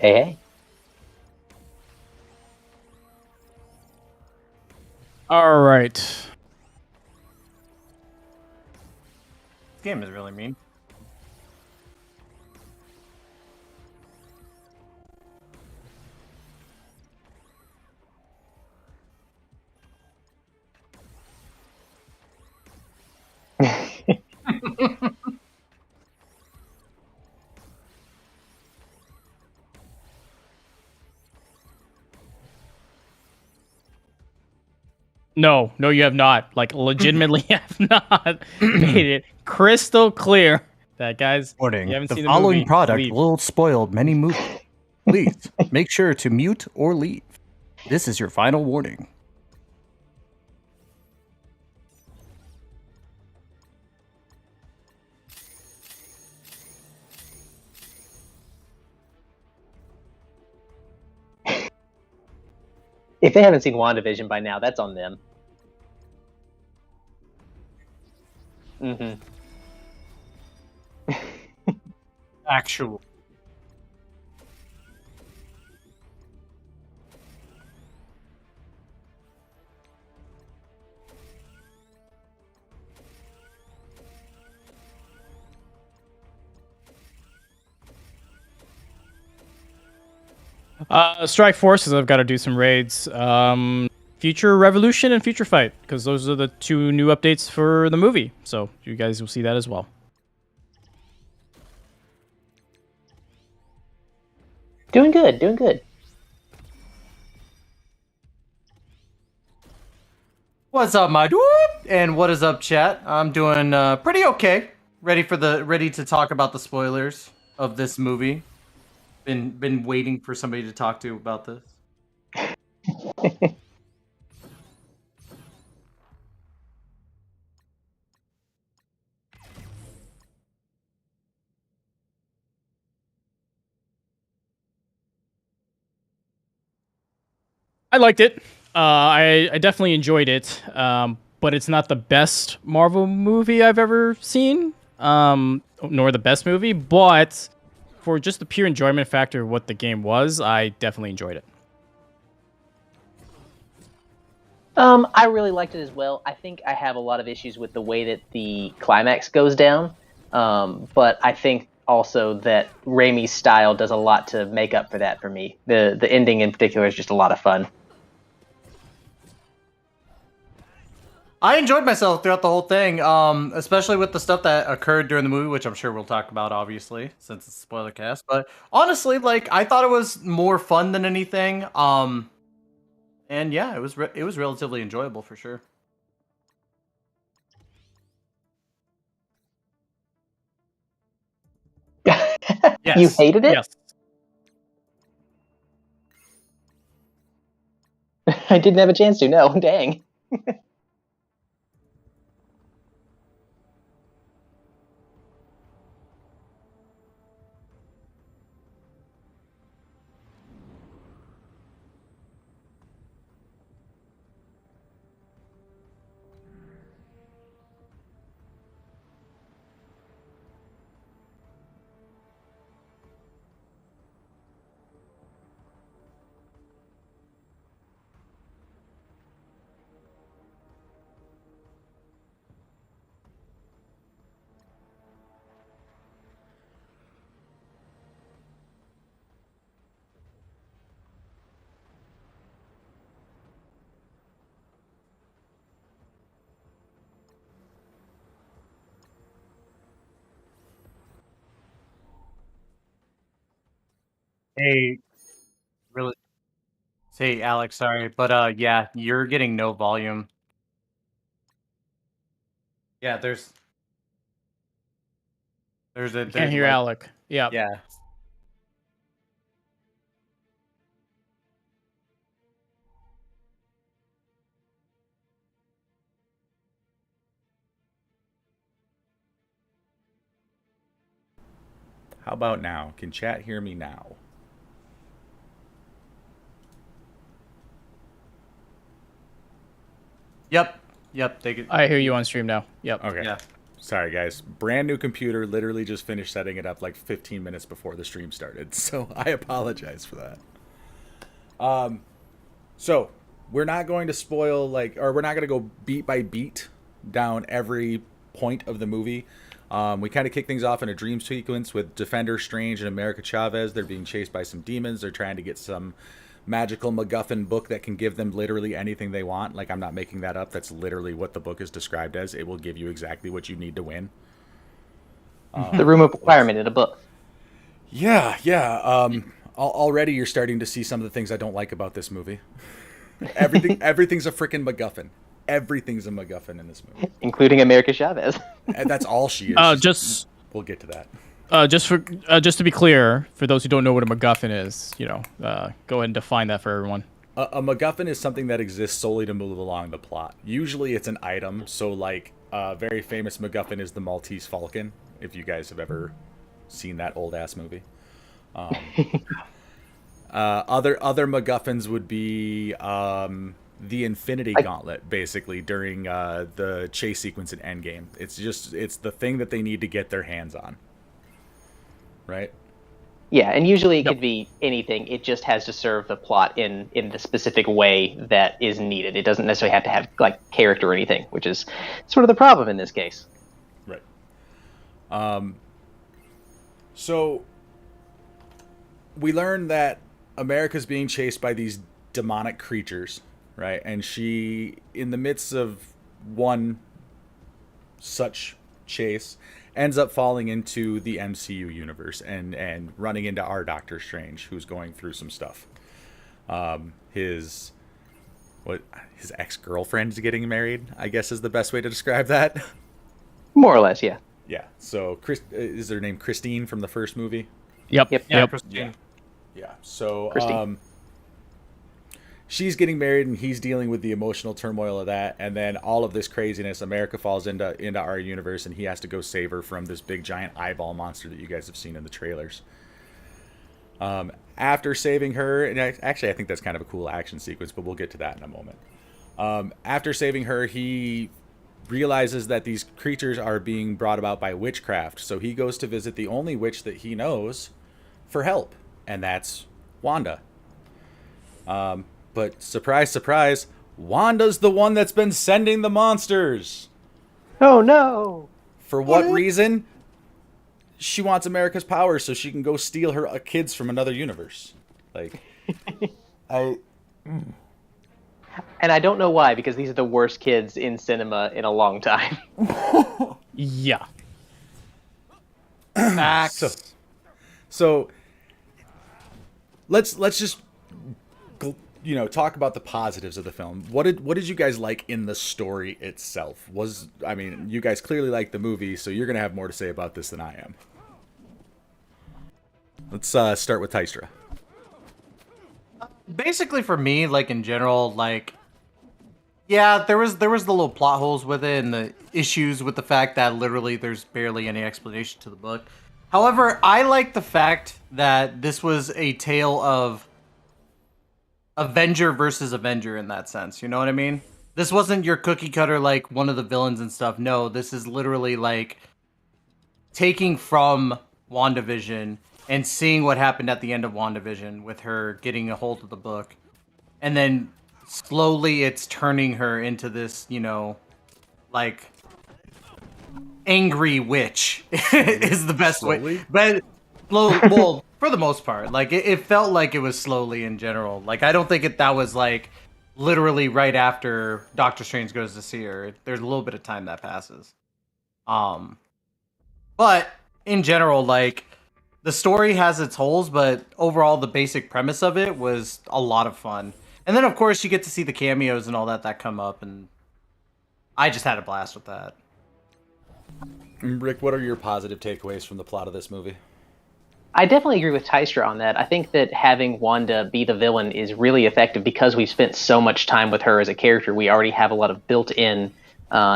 Hey, hey. All right. This game is really mean. No, you have not. Like, legitimately have not made it crystal clear that, guys, Warning, you haven't the seen the following movie. product Leave. will spoil many movies. Please, make sure to mute or leave. This is your final warning. If they haven't seen WandaVision by now, that's on them. Mm-hmm. Actual. Strike Forces, I've got to do some raids. Future Revolution and Future Fight, because those are the two new updates for the movie. So you guys will see that as well. Doing good, doing good. What's up, my dude? And what is up, chat? I'm doing pretty okay. Ready to talk about the spoilers of this movie. Been waiting for somebody to talk to about this. I liked it. I definitely enjoyed it. But it's not the best Marvel movie I've ever seen. Nor the best movie. But for just the pure enjoyment factor of what the game was, I definitely enjoyed it. I really liked it as well. I think I have a lot of issues with the way that the climax goes down. But I think also that Raimi's style does a lot to make up for that for me. The ending in particular is just a lot of fun. I enjoyed myself throughout the whole thing, especially with the stuff that occurred during the movie, which I'm sure we'll talk about, obviously, since it's a spoiler cast. But honestly, like, I thought it was more fun than anything. And yeah, it was relatively enjoyable for sure. Yes. You hated it? Yes. I didn't have a chance to. No, dang. Hey, really. Hey, Alex, sorry, but yeah, you're getting no volume. Yeah, Can't hear like, Alec. Yeah. yeah. How about now? Can chat hear me now? Yep. They could. I hear you on stream now. Yep. Okay. Yeah. Sorry, guys. Brand new computer. Literally just finished setting it up like 15 minutes before the stream started. So I apologize for that. So we're not going to spoil or we're not going to go beat by beat down every point of the movie. We kind of kick things off in a dream sequence with Defender Strange and America Chavez. They're being chased by some demons. They're trying to get some magical MacGuffin book that can give them literally anything they want. Like, I'm not making that up. That's literally what the book is described as. It will give you exactly what you need to win. The room of requirement in a book. Yeah. Already you're starting to see some of the things I don't like about this movie. Everything's a freaking MacGuffin. Everything's a MacGuffin in this movie, including America Chavez. And that's all she is. We'll get to that. Just to be clear, for those who don't know what a MacGuffin is, go ahead and define that for everyone. A MacGuffin is something that exists solely to move along the plot. Usually it's an item. So, like, a very famous MacGuffin is the Maltese Falcon, if you guys have ever seen that old-ass movie. Other MacGuffins would be the Infinity Gauntlet, basically, during the chase sequence in Endgame. It's the thing that they need to get their hands on. Right? Yeah, and usually it could be anything. It just has to serve the plot in the specific way that is needed. It doesn't necessarily have to have, like, character or anything, which is sort of the problem in this case. Right. So we learn that America's being chased by these demonic creatures, right? And she, in the midst of one such chase, ends up falling into the MCU universe and running into our Doctor Strange, who's going through some stuff. His ex-girlfriend is getting married, I guess is the best way to describe that. More or less, yeah. Yeah. So is her name Christine from the first movie? Yep. Christine. Yeah. So Christine. she's getting married and he's dealing with the emotional turmoil of that, and then all of this craziness. America falls into our universe and he has to go save her from this big giant eyeball monster that you guys have seen in the trailers. After saving her, and actually I think that's kind of a cool action sequence, but we'll get to that in a moment. After saving her, he realizes that these creatures are being brought about by witchcraft, so he goes to visit the only witch that he knows for help, and that's Wanda. But surprise, surprise, Wanda's the one that's been sending the monsters. Oh no! For what reason? She wants America's power so she can go steal her kids from another universe. Like, And I don't know why, because these are the worst kids in cinema in a long time. Yeah. So let's just talk about the positives of the film. What did you guys like in the story itself? You guys clearly like the movie, so you're gonna have more to say about this than I am. Let's start with Tystra. Basically, for me, like, in general, like, yeah, there was the little plot holes with it and the issues with the fact that literally there's barely any explanation to the book. However, I like the fact that this was a tale of Avenger versus Avenger in that sense. You know what I mean? This wasn't your cookie cutter, like, one of the villains and stuff. No, this is literally, like, taking from WandaVision and seeing what happened at the end of WandaVision with her getting a hold of the book. And then slowly it's turning her into this, like, angry witch is the best way. But, well, for the most part, like, it felt like it was slowly in general. Like, I don't think that was, like, literally right after Doctor Strange goes to see her. There's a little bit of time that passes. But in general, like, the story has its holes, but overall the basic premise of it was a lot of fun. And then, of course, you get to see the cameos and all that come up, and I just had a blast with that. Rick, what are your positive takeaways from the plot of this movie? I definitely agree with Tystra on that. I think that having Wanda be the villain is really effective because we've spent so much time with her as a character. We already have a lot of built-in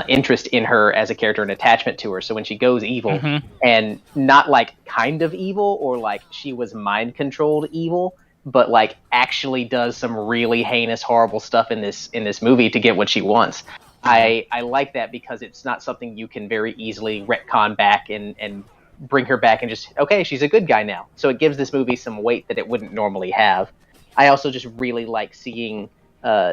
interest in her as a character and attachment to her. So when she goes evil, and not like kind of evil or like she was mind-controlled evil, but like actually does some really heinous, horrible stuff in this movie to get what she wants. I like that because it's not something you can very easily retcon back and bring her back and just, okay, she's a good guy now. So it gives this movie some weight that it wouldn't normally have. I also just really like seeing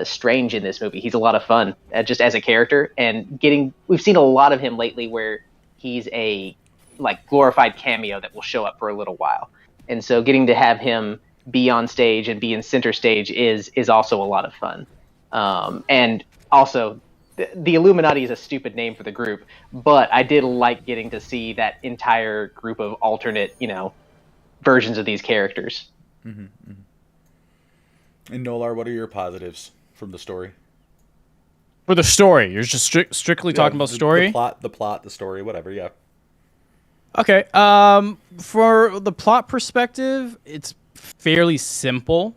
Strange in this movie. He's a lot of fun just as a character, and we've seen a lot of him lately where he's a like glorified cameo that will show up for a little while. And so getting to have him be on stage and be in center stage is also a lot of fun. And also, the Illuminati is a stupid name for the group, but I did like getting to see that entire group of alternate, versions of these characters. Mm-hmm, mm-hmm. And Nolar, what are your positives from the story? For the story, you're just strictly talking about story? The plot, the story, whatever, yeah. Okay. For the plot perspective, it's fairly simple.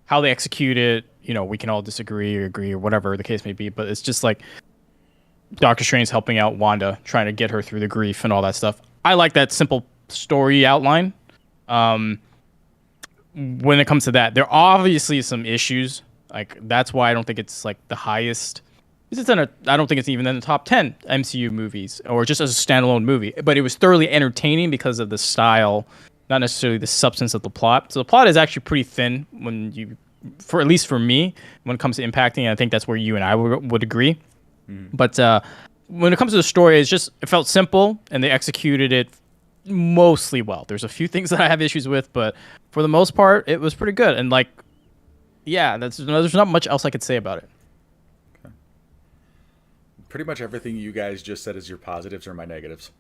How they execute it, we can all disagree or agree or whatever the case may be, but it's just like Doctor Strange helping out Wanda, trying to get her through the grief and all that stuff. I like that simple story outline. When it comes to that, there are obviously some issues. Like, that's why I don't think it's like the highest. I don't think it's even in the top 10 MCU movies, or just as a standalone movie. But it was thoroughly entertaining because of the style, not necessarily the substance of the plot. So the plot is actually pretty thin at least for me, when it comes to impacting. And I think that's where you and I would agree. But when it comes to the story, it felt simple, and they executed it mostly well. There's a few things that I have issues with, but for the most part, it was pretty good. And there's not much else I could say about it. Okay. Pretty much everything you guys just said is your positives or my negatives.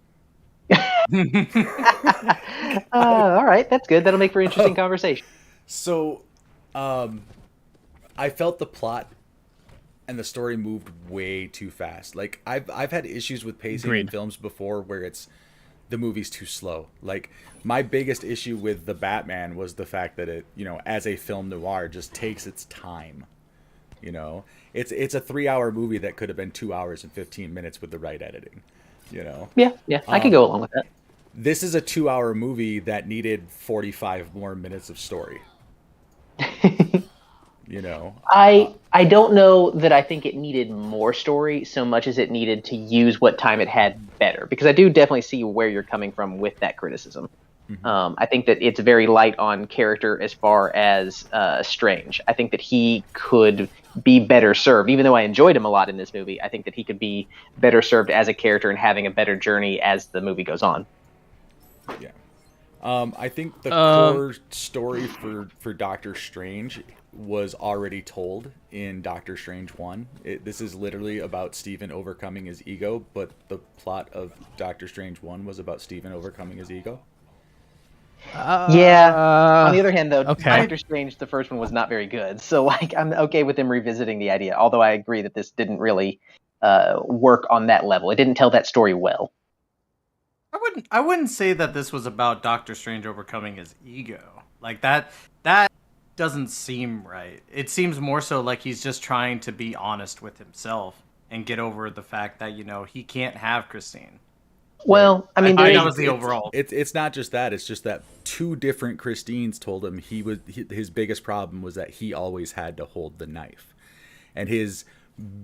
All right, that's good. That'll make for interesting conversation. So, I felt the plot and the story moved way too fast. Like, I've had issues with pacing in films before where the movie's too slow. Like, my biggest issue with The Batman was the fact that it, as a film noir, just takes its time. It's a 3-hour movie that could have been 2 hours and 15 minutes with the right editing. Yeah, I could go along with that. This is a 2-hour movie that needed 45 more minutes of story. I don't know that I think it needed more story so much as it needed to use what time it had better, because I do definitely see where you're coming from with that criticism. Mm-hmm. I think that it's very light on character as far as Strange. I think that he could be better served, even though I enjoyed him a lot in this movie. I think that he could be better served as a character and having a better journey as the movie goes on. Yeah. I think the core story for Doctor Strange was already told in Doctor Strange 1. This is literally about Stephen overcoming his ego, but the plot of Doctor Strange 1 was about Stephen overcoming his ego. On the other hand, though, Doctor Strange, the first one, was not very good. So, I'm okay with them revisiting the idea, although I agree that this didn't really work on that level. It didn't tell that story well. I wouldn't say that this was about Doctor Strange overcoming his ego. Like, that doesn't seem right. It seems more so like he's just trying to be honest with himself and get over the fact that, he can't have Christine. Well, I mean, that was the overall. It's not just that. It's just that 2 different Christines told him his biggest problem was that he always had to hold the knife. And his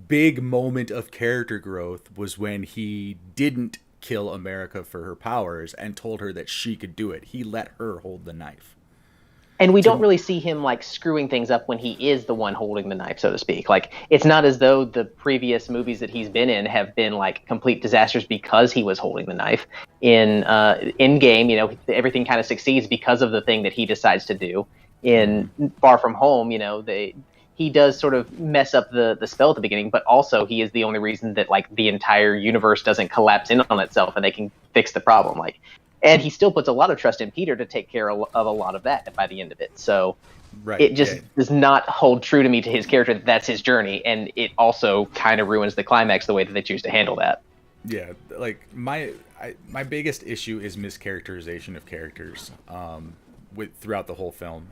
big moment of character growth was when he didn't kill America for her powers and told her that she could do it. He let her hold the knife. And we don't really see him screwing things up when he is the one holding the knife, so to speak. It's not as though the previous movies that he's been in have been complete disasters because he was holding the knife. In Game, everything kind of succeeds because of the thing that he decides to do. In Far From Home, he does sort of mess up the spell at the beginning, but also he is the only reason that the entire universe doesn't collapse in on itself and they can fix the problem. And he still puts a lot of trust in Peter to take care of a lot of that by the end of it. So it just does not hold true to me to his character that that's his journey, and it also kind of ruins the climax the way that they choose to handle that. Yeah, my biggest issue is mischaracterization of characters throughout the whole film.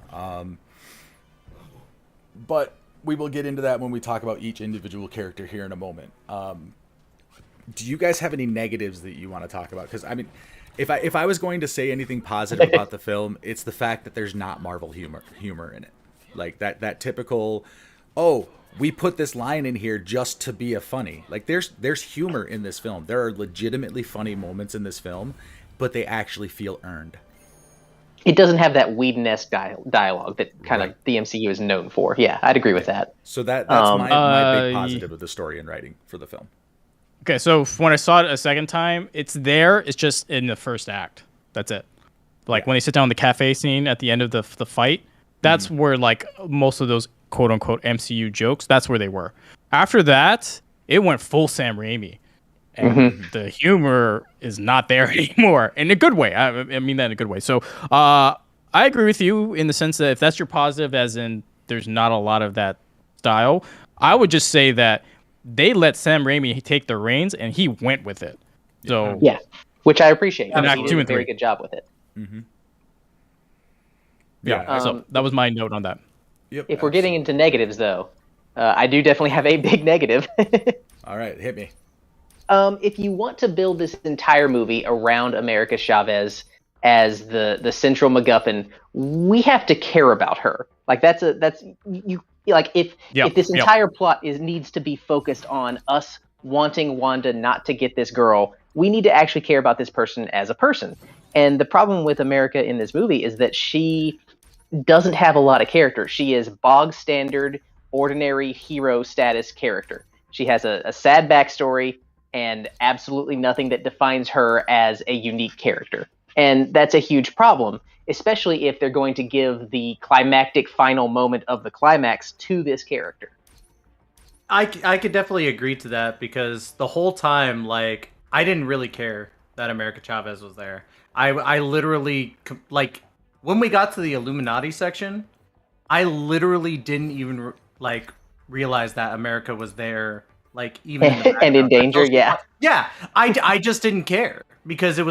But we will get into that when we talk about each individual character here in a moment. Do you guys have any negatives that you want to talk about? Because, I mean, if I was going to say anything positive about the film, it's the fact that there's not Marvel humor in it. That typical oh, we put this line in here just to be a funny. Like there's humor in this film. There are legitimately funny moments in this film, but they actually feel earned. It doesn't have that Whedon-esque dialogue that kind of the MCU is known for. Yeah, I'd agree with that. So that's my big positive of the story and writing for the film. Okay, so when I saw it a second time, it's there. It's just in the first act. That's it. Like when they sit down in the cafe scene at the end of the fight, that's where like most of those quote unquote MCU jokes, that's where they were. After that, it went full Sam Raimi. And the humor is not there anymore in a good way. I mean that in a good way. So I agree with you in the sense that if that's your positive, as in there's not a lot of that style, I would just say that they let Sam Raimi take the reins and he went with it. So yeah, which I appreciate. And He did a very good job with it. Yeah, so that was my note on that. Yep. If we're getting into negatives, though, I do definitely have a big negative. All right, hit me. If you want to build this entire movie around America Chavez as the central MacGuffin, we have to care about her. Like if this entire plot needs to be focused on us wanting Wanda not to get this girl, we need to actually care about this person as a person. And the problem with America in this movie is that she doesn't have a lot of character. She is bog standard, ordinary hero status character. She has a sad backstory and absolutely nothing that defines her as a unique character. And that's a huge problem, especially if they're going to give the climactic final moment of the climax to this character. I could definitely agree to that because the whole time, like, I didn't really care that America Chavez was there. I literally, like, when we got to the Illuminati section, I literally didn't even, like, realize that America was there. Like even in the and in danger, yeah. I just didn't care because that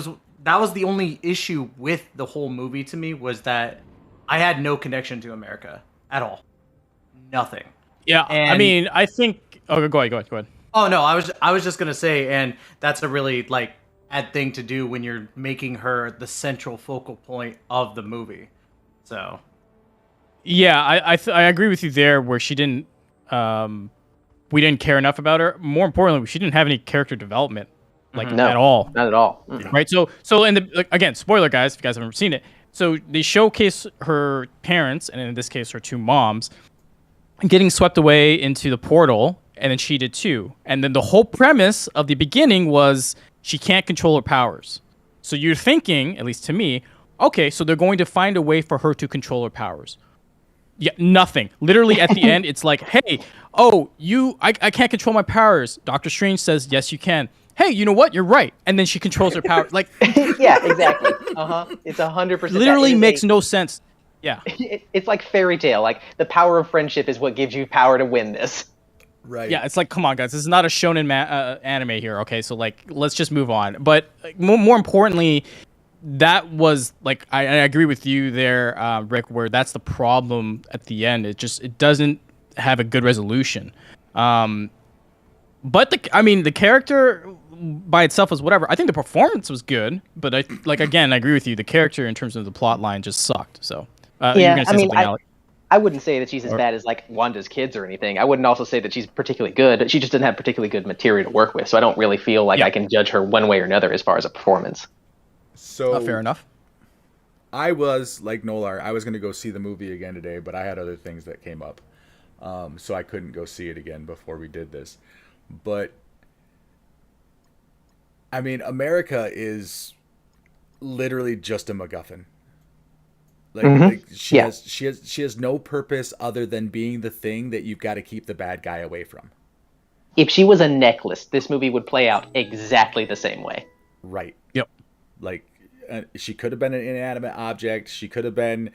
was the only issue with the whole movie to me was that I had no connection to America at all, nothing. Yeah, I mean, I think. Oh, go ahead. Oh no, I was just gonna say, and that's a really like bad thing to do when you're making her the central focal point of the movie. So. Yeah, I agree with you there, where she didn't. We didn't care enough about her. More importantly, she didn't have any character development, like at all. Not at all. Right. So in the again, spoiler guys, if you guys haven't seen it. So they showcase her parents, and in this case, her two moms, getting swept away into the portal, and then she did too. And then the whole premise of the beginning was she can't control her powers. So you're thinking, at least to me, okay, so they're going to find a way for her to control her powers. Yeah, nothing. Literally at the end, it's like, hey, I can't control my powers. Doctor Strange says, yes, you can. Hey, you know what? You're right. And then she controls her power. Like, yeah, exactly. It's 100%. Literally makes no sense. Yeah. It's like fairy tale. Like the power of friendship is what gives you power to win this. Right. Yeah, it's like, come on, guys. This is not a shonen anime here. Okay, so like, let's just move on. But more importantly, that was like I agree with you there, Rick, where that's the problem at the end. It doesn't have a good resolution. But the character by itself was whatever. I think the performance was good, but I agree with you. The character in terms of the plot line just sucked. So you're gonna say something, Alec? I wouldn't say that she's as bad as like Wanda's kids or anything. I wouldn't also say that she's particularly good, but she just doesn't have particularly good material to work with. So I don't really feel like I can judge her one way or another as far as a performance. So fair enough. I was like Nolar. I was going to go see the movie again today, but I had other things that came up, so I couldn't go see it again before we did this. But I mean, America is literally just a MacGuffin. Like she has no purpose other than being the thing that you've got to keep the bad guy away from. If she was a necklace, this movie would play out exactly the same way. Right. Yep. Like, she could have been an inanimate object. She could have been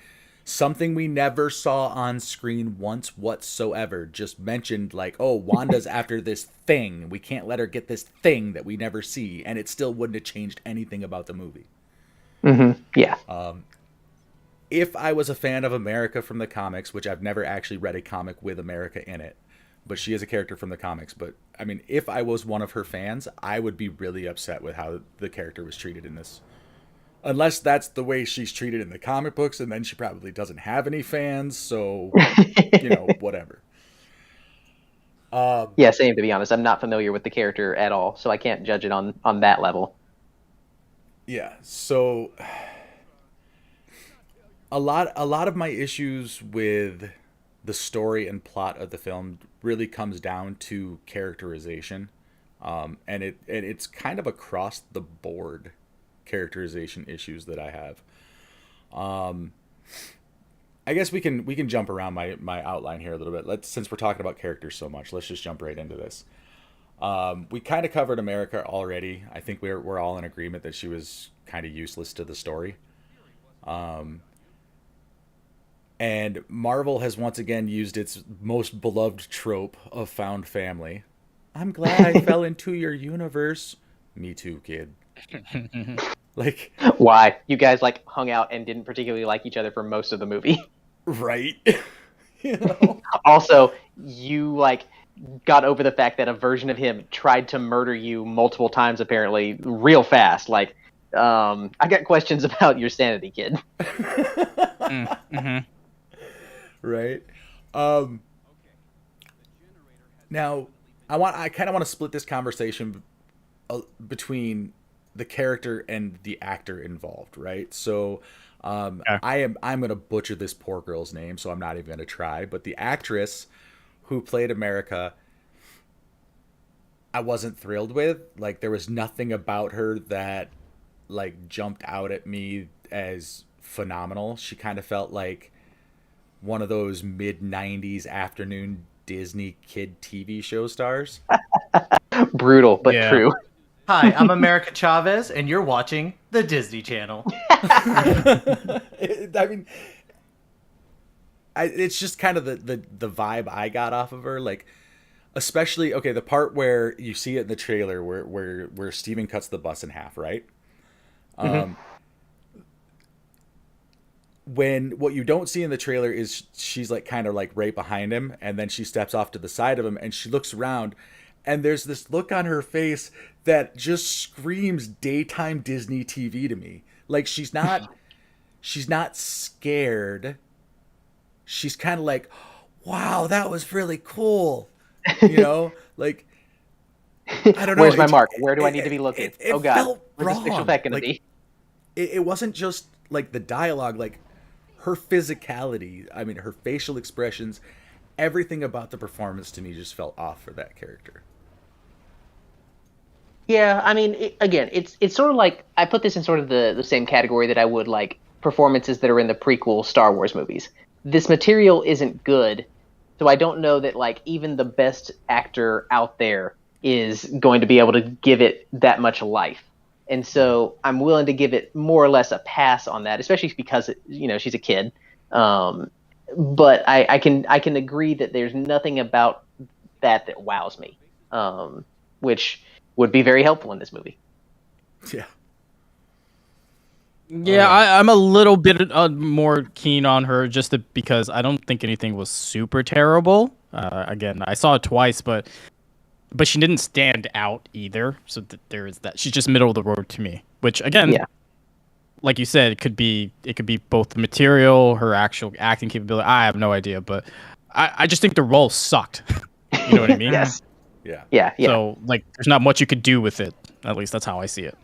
something we never saw on screen once whatsoever. Just mentioned like, oh, Wanda's after this thing. We can't let her get this thing that we never see. And it still wouldn't have changed anything about the movie. Mm-hmm. Yeah. If I was a fan of America from the comics, which I've never actually read a comic with America in it, but she is a character from the comics. But I mean, if I was one of her fans, I would be really upset with how the character was treated in this. Unless that's the way she's treated in the comic books, and then she probably doesn't have any fans, so, whatever. Yeah, same, to be honest. I'm not familiar with the character at all, so I can't judge it on that level. Yeah, so a lot of my issues with the story and plot of the film really comes down to characterization, and it's kind of across the board characterization issues that I have. I guess we can jump around my outline here a little bit. Since we're talking about characters so much, let's just jump right into this. We kind of covered America already. I think we're all in agreement that she was kind of useless to the story. And Marvel has once again used its most beloved trope of found family. I'm glad I fell into your universe. Me too, kid. Like, Why? You guys like hung out and didn't particularly like each other for most of the movie. right? You know? Also, you like got over the fact that a version of him tried to murder you multiple times, apparently, real fast. Like, I got questions about your sanity, kid. Mm-hmm. Right. Now, I kind of want to split this conversation between the character and the actor involved, right? So, I'm going to butcher this poor girl's name, so I'm not even going to try. But the actress who played America, I wasn't thrilled with. Like, there was nothing about her that like jumped out at me as phenomenal. She kind of felt like one of those mid 90s afternoon Disney kid TV show stars. Brutal, but Yeah. true. Hi, I'm America Chavez, and you're watching the Disney Channel. I mean, it's just kind of the vibe I got off of her. Like, especially, okay, the part where you see it in the trailer where Steven cuts the bus in half, right? When what you don't see in the trailer is she's like kind of like right behind him, and then she steps off to the side of him and she looks around, and there's this look on her face that just screams daytime Disney TV to me. Like, she's not scared. She's kind of like, wow, that was really cool. You know, like, I don't know. Where's my mark? Where do I need to be looking? It Oh God, felt where's the special wrong. effect gonna Like, be? it wasn't just like the dialogue, like her physicality. I mean, her facial expressions, everything about the performance to me just felt off for that character. Yeah, I mean, again, it's sort of like I put this in sort of the same category that I would like performances that are in the prequel Star Wars movies. This material isn't good, so I don't know that like even the best actor out there is going to be able to give it that much life. And so I'm willing to give it more or less a pass on that, especially because she's a kid. But I can agree that there's nothing about that wows me, which would be very helpful in this movie. Yeah. Yeah, I'm a little bit more keen on her because I don't think anything was super terrible. Again, I saw it twice, but she didn't stand out either. So there is that. She's just middle of the road to me. Which again, Yeah. like you said, it could be both the material, her actual acting capability. I have no idea, but I just think the role sucked. You know what I mean? Yes. Yeah. Yeah. So like, there's not much you could do with it. At least that's how I see it.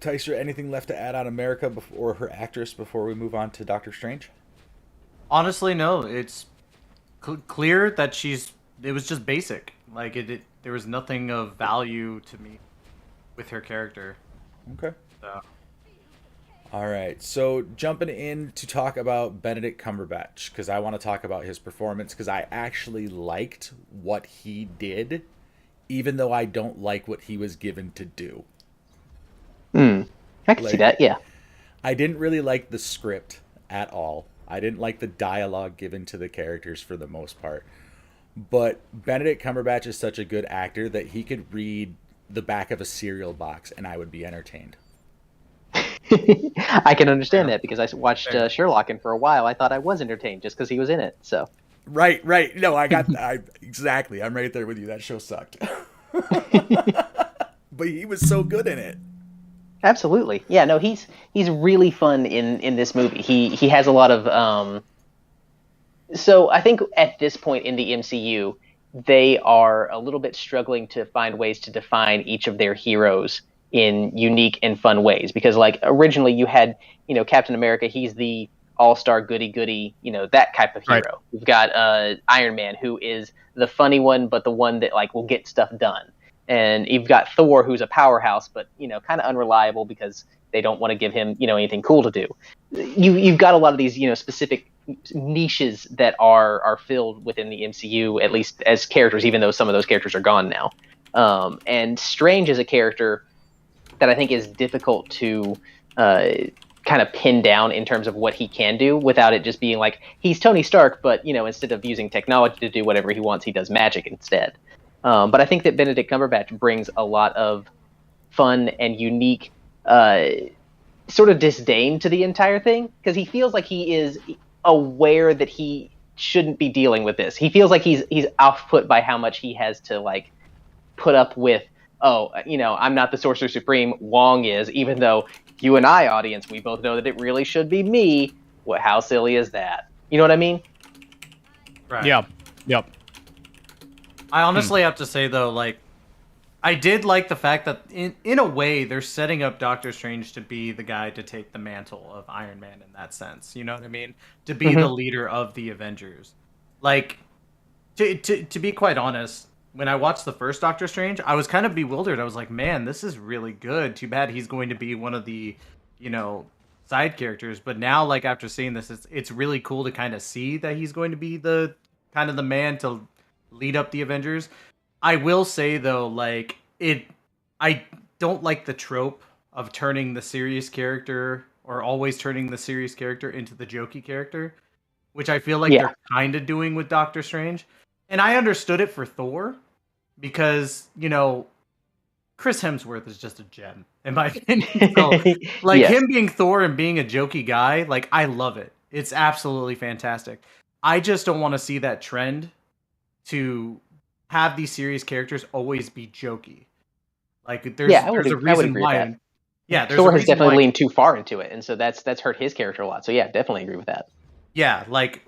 Tyser, anything left to add on America or her actress before we move on to Doctor Strange? Honestly, no. It's clear that it was just basic. Like, there was nothing of value to me with her character. Okay. So. All right. So jumping in to talk about Benedict Cumberbatch, because I want to talk about his performance, because I actually liked what he did, even though I don't like what he was given to do. I can see that. Yeah. I didn't really like the script at all. I didn't like the dialogue given to the characters for the most part. But Benedict Cumberbatch is such a good actor that he could read the back of a cereal box and I would be entertained. I can understand that because I watched Sherlock, and for a while I thought I was entertained just because he was in it. So. Right. No, exactly. I'm right there with you. That show sucked. But he was so good in it. Absolutely. Yeah, no, he's really fun in this movie. He has a lot of So I think at this point in the MCU, they are a little bit struggling to find ways to define each of their heroes in unique and fun ways. Because like originally you had, Captain America, he's the all-star goody goody, that type of Right. hero. You've got Iron Man, who is the funny one, but the one that like will get stuff done. And you've got Thor, who's a powerhouse, but kind of unreliable because they don't want to give him, anything cool to do. You've got a lot of these, specific niches that are filled within the MCU, at least as characters, even though some of those characters are gone now. And Strange is a character that I think is difficult to kind of pin down in terms of what he can do without it just being like he's Tony Stark, but instead of using technology to do whatever he wants, he does magic instead. But I think that Benedict Cumberbatch brings a lot of fun and unique sort of disdain to the entire thing because he feels like he is aware that he shouldn't be dealing with this. He feels like he's off put by how much he has to like put up with. Oh, I'm not the Sorcerer Supreme. Wong is, even though you and I, audience, we both know that it really should be me. What? How silly is that? You know what I mean? Right. Yeah. Yep. I honestly have to say though, like, I did like the fact that in a way they're setting up Doctor Strange to be the guy to take the mantle of Iron Man in that sense. You know what I mean? To be the leader of the Avengers. Like, to be quite honest, when I watched the first Doctor Strange, I was kind of bewildered. I was like, man, this is really good. Too bad he's going to be one of the, side characters. But now, like, after seeing this, it's really cool to kind of see that he's going to be the kind of the man to lead up the Avengers. I will say though, like I don't like the trope of turning the serious character or always turning the serious character into the jokey character, which I feel like they're kind of doing with Doctor Strange. And I understood it for Thor because, Chris Hemsworth is just a gem in my opinion. So, like Yes. him being Thor and being a jokey guy, like I love it. It's absolutely fantastic. I just don't want to see that trend to have these serious characters always be jokey. Like there's I would a agree reason with why. that. Yeah, there's Thor a has reason definitely why. leaned too far into it, and so that's hurt his character a lot. So yeah, definitely agree with that. Yeah, like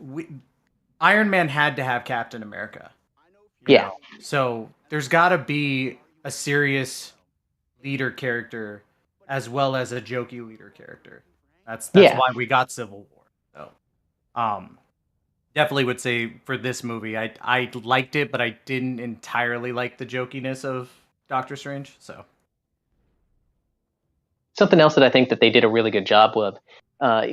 Iron Man had to have Captain America. Yeah. So there's got to be a serious leader character as well as a jokey leader character. That's why we got Civil War. So, definitely would say for this movie, I liked it, but I didn't entirely like the jokiness of Doctor Strange. So Something else that I think that they did a really good job with,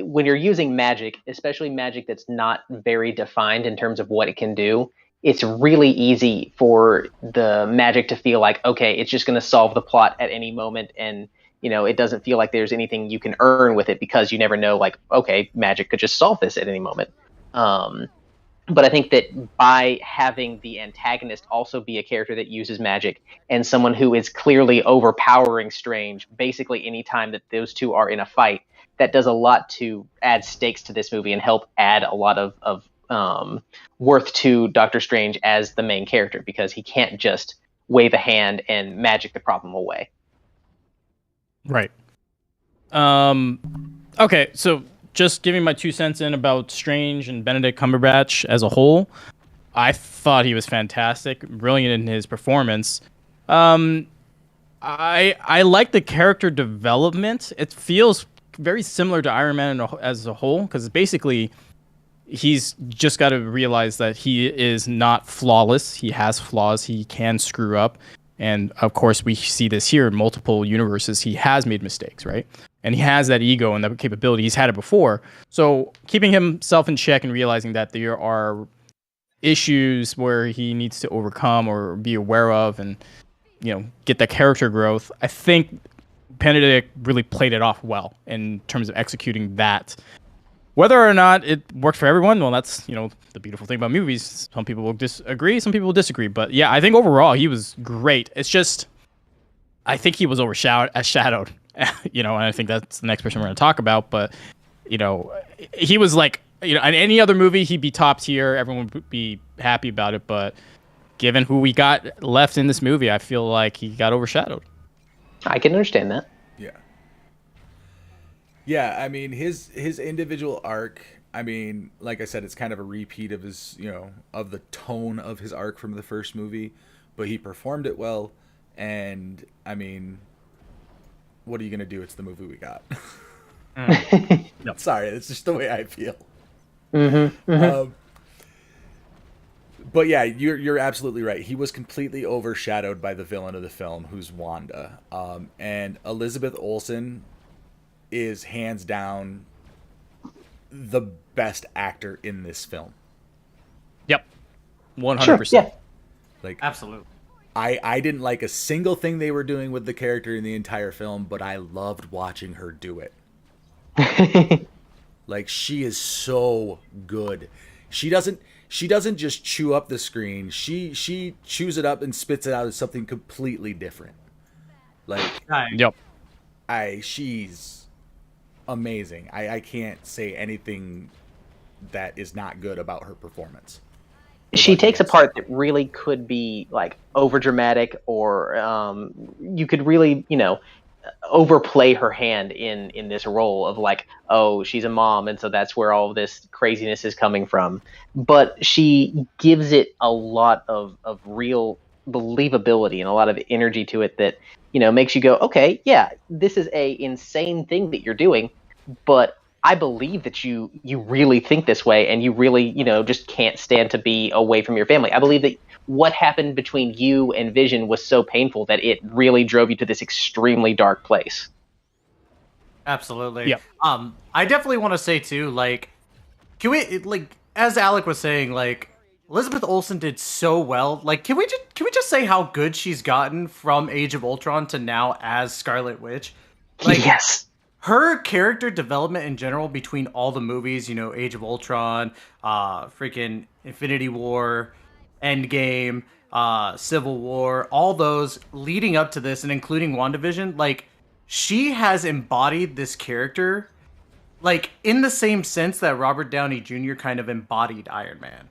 when you're using magic, especially magic that's not very defined in terms of what it can do, it's really easy for the magic to feel like, okay, it's just going to solve the plot at any moment, and it doesn't feel like there's anything you can earn with it because you never know, like, okay, magic could just solve this at any moment. But I think that by having the antagonist also be a character that uses magic and someone who is clearly overpowering Strange, basically any time that those two are in a fight, that does a lot to add stakes to this movie and help add a lot of worth to Doctor Strange as the main character, because he can't just wave a hand and magic the problem away. Right. Okay, so just giving my 2 cents in about Strange and Benedict Cumberbatch as a whole, I thought he was fantastic, brilliant in his performance. I like the character development. It feels very similar to Iron Man as a whole, because basically he's just got to realize that he is not flawless. He has flaws. He can screw up. And of course, we see this here in multiple universes. He has made mistakes, right? And he has that ego and that capability. He's had it before. So keeping himself in check and realizing that there are issues where he needs to overcome or be aware of and, get that character growth. I think Benedict really played it off well in terms of executing that. Whether or not it worked for everyone, well, that's, the beautiful thing about movies. Some people will disagree, some people will disagree. But yeah, I think overall he was great. It's just, I think he was overshadowed, and I think that's the next person we're going to talk about. But, he was like, in any other movie, he'd be top tier. Everyone would be happy about it. But given who we got left in this movie, I feel like he got overshadowed. I can understand that. Yeah. Yeah, I mean his individual arc I mean, like I said, it's kind of a repeat of his, of the tone of his arc from the first movie, but he performed it well. And I mean, what are you gonna do? It's the movie we got. Sorry, it's just the way I feel. But yeah, you're absolutely right. He was completely overshadowed by the villain of the film, who's Wanda. And Elizabeth Olsen is hands down the best actor in this film. Yep. 100%. Sure, yeah. Like, Absolutely. I didn't like a single thing they were doing with the character in the entire film, but I loved watching her do it. Like, she is so good. She doesn't just chew up the screen. She chews it up and spits it out as something completely different. Like, Yep. she's amazing. I can't say anything that is not good about her performance. She takes a part that really could be like over dramatic, or you could really, overplay her hand in this role of like, oh, she's a mom, and so that's where all this craziness is coming from. But she gives it a lot of real believability and a lot of energy to it that, makes you go, okay, yeah, this is a insane thing that you're doing, but I believe that you really think this way, and you really, just can't stand to be away from your family. I believe that what happened between you and Vision was so painful that it really drove you to this extremely dark place. Absolutely. Yep. I definitely want to say too, like, can we, like, as Alec was saying, like, Elizabeth Olsen did so well. Like, can we just say how good she's gotten from Age of Ultron to now as Scarlet Witch? Like, Yes. Her character development in general between all the movies, Age of Ultron, freaking Infinity War, Endgame, Civil War, all those leading up to this and including WandaVision, like, she has embodied this character, like, in the same sense that Robert Downey Jr. kind of embodied Iron Man.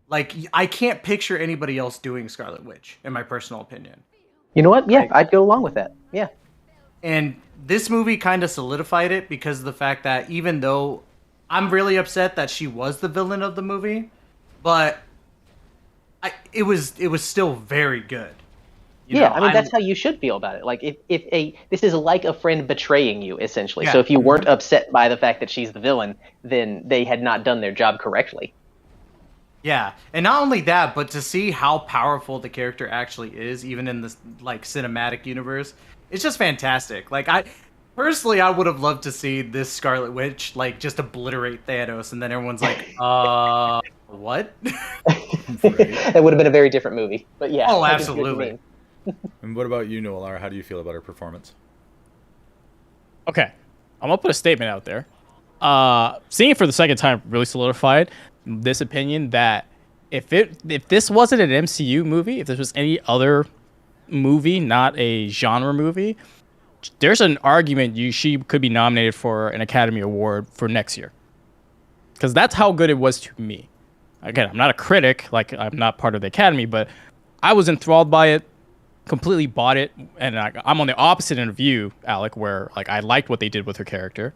Like, I can't picture anybody else doing Scarlet Witch, in my personal opinion. You know what? Yeah, I'd go along with that. Yeah. And this movie kind of solidified it because of the fact that even though I'm really upset that she was the villain of the movie, but it was still very good. I mean, that's how you should feel about it. Like, this is like a friend betraying you, essentially. Yeah. So if you weren't upset by the fact that she's the villain, then they had not done their job correctly. Yeah, and not only that, but to see how powerful the character actually is, even in this like cinematic universe, it's just fantastic. Like, I would have loved to see this Scarlet Witch like just obliterate Thanos, and then everyone's like, what? That would have been a very different movie. But yeah. Oh, I can see what you absolutely. mean. And what about you, Noelar? How do you feel about her performance? Okay, I'm gonna put a statement out there. Seeing it for the second time really solidified this opinion that if this wasn't an MCU movie, if this was any other movie, not a genre movie, there's an argument she could be nominated for an Academy Award for next year. Because that's how good it was to me. Again, I'm not a critic, like I'm not part of the Academy, but I was enthralled by it, completely bought it, and I'm on the opposite end of you, Alec, where like I liked what they did with her character.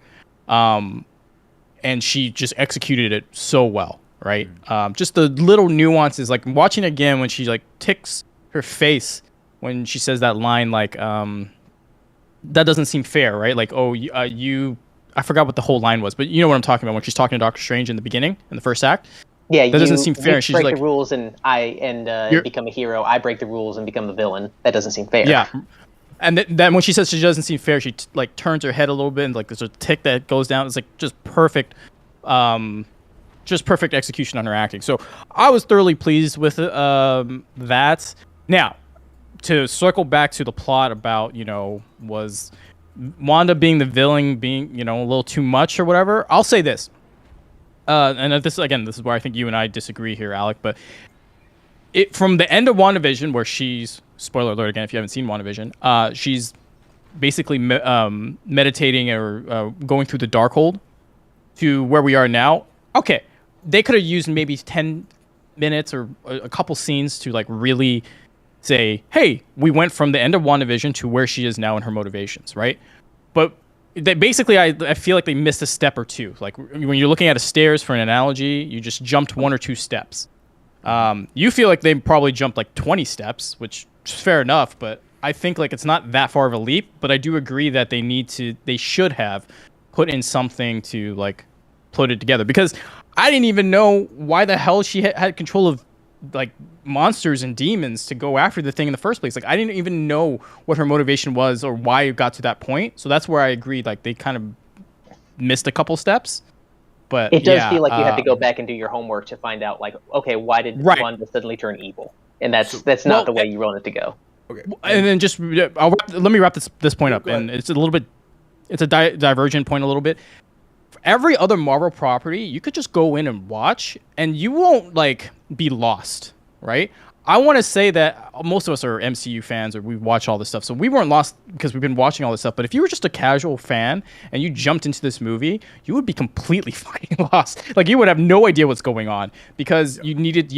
And she just executed it so well, right? Just the little nuances, like watching again when she like ticks her face when she says that line, like that doesn't seem fair, right? Like, oh, I forgot what the whole line was, but you know what I'm talking about when she's talking to Doctor Strange in the beginning, in the first act. Yeah, that doesn't seem fair. You She's break like, the rules and become a hero. I break the rules and become the villain. That doesn't seem fair. Yeah. And then when she says she doesn't seem fair, she like turns her head a little bit, and like there's a tick that goes down. It's like just perfect execution on her acting. So I was thoroughly pleased with that. Now, to circle back to the plot about, was Wanda being the villain being, a little too much or whatever. I'll say this. And this is where I think you and I disagree here, Alec, but from the end of WandaVision, where she's, spoiler alert again if you haven't seen WandaVision, she's basically meditating or going through the Darkhold to where we are now. Okay, they could have used maybe 10 minutes or a couple scenes to like really say, hey, we went from the end of WandaVision to where she is now in her motivations, right? But basically I feel like they missed a step or two. Like when you're looking at a stairs for an analogy, you just jumped 1 or 2 steps. You feel like they probably jumped like 20 steps, which is fair enough, but I think like it's not that far of a leap. But I do agree that they should have put in something to like put it together, because I didn't even know why the hell she had control of like monsters and demons to go after the thing in the first place. Like I didn't even know what her motivation was or why it got to that point. So that's where I agreed, like they kind of missed a couple steps. But it does yeah, feel like you have to go back and do your homework to find out, like, okay, why did Wanda suddenly turn evil? And that's not the way you want it to go. Okay. And then just let me wrap this point up. And it's a little bit, it's a divergent point a little bit. For every other Marvel property, you could just go in and watch, and you won't like be lost, right? I want to say that most of us are MCU fans, or we watch all this stuff, so we weren't lost because we've been watching all this stuff. But if you were just a casual fan and you jumped into this movie, you would be completely fucking lost. Like you would have no idea what's going on, because you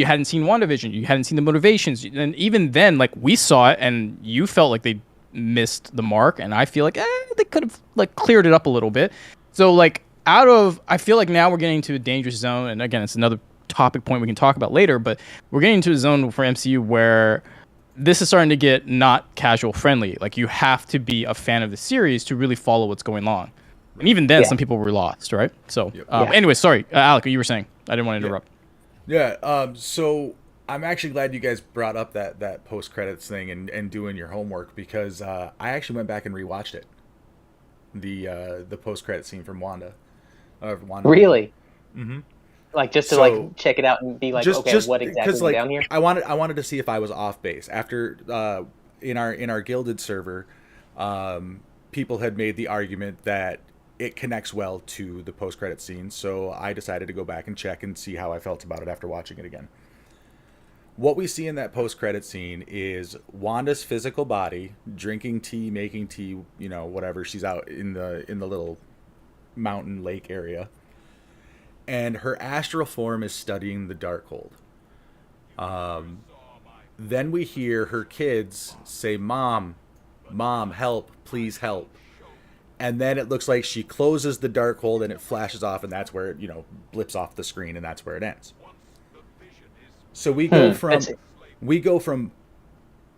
hadn't seen WandaVision, you hadn't seen the motivations, and even then, like we saw it, and you felt like they missed the mark, and I feel like they could have like cleared it up a little bit. So like I feel like now we're getting to a dangerous zone, and again, it's another topic point we can talk about later, but we're getting into a zone for MCU where this is starting to get not casual friendly. Like you have to be a fan of the series to really follow what's going on. And even then, some people were lost, right? So anyway, sorry, Alec, you were saying. I didn't want to interrupt. Yeah, so I'm actually glad you guys brought up that post-credits thing and doing your homework, because I actually went back and rewatched it. The post-credit scene from Wanda. Really? Mm-hmm. Like just to like check it out and be like, okay, what exactly is like, down here? I wanted to see if I was off base. After in our Gilded server, people had made the argument that it connects well to the post-credit scene, so I decided to go back and check and see how I felt about it after watching it again. What we see in that post-credit scene is Wanda's physical body drinking tea, making tea, whatever. She's out in the little mountain lake area, and her astral form is studying the Darkhold. Then we hear her kids say, "Mom, help, please help." And then it looks like she closes the Darkhold and it flashes off, and that's where it, blips off the screen, and that's where it ends. So we go from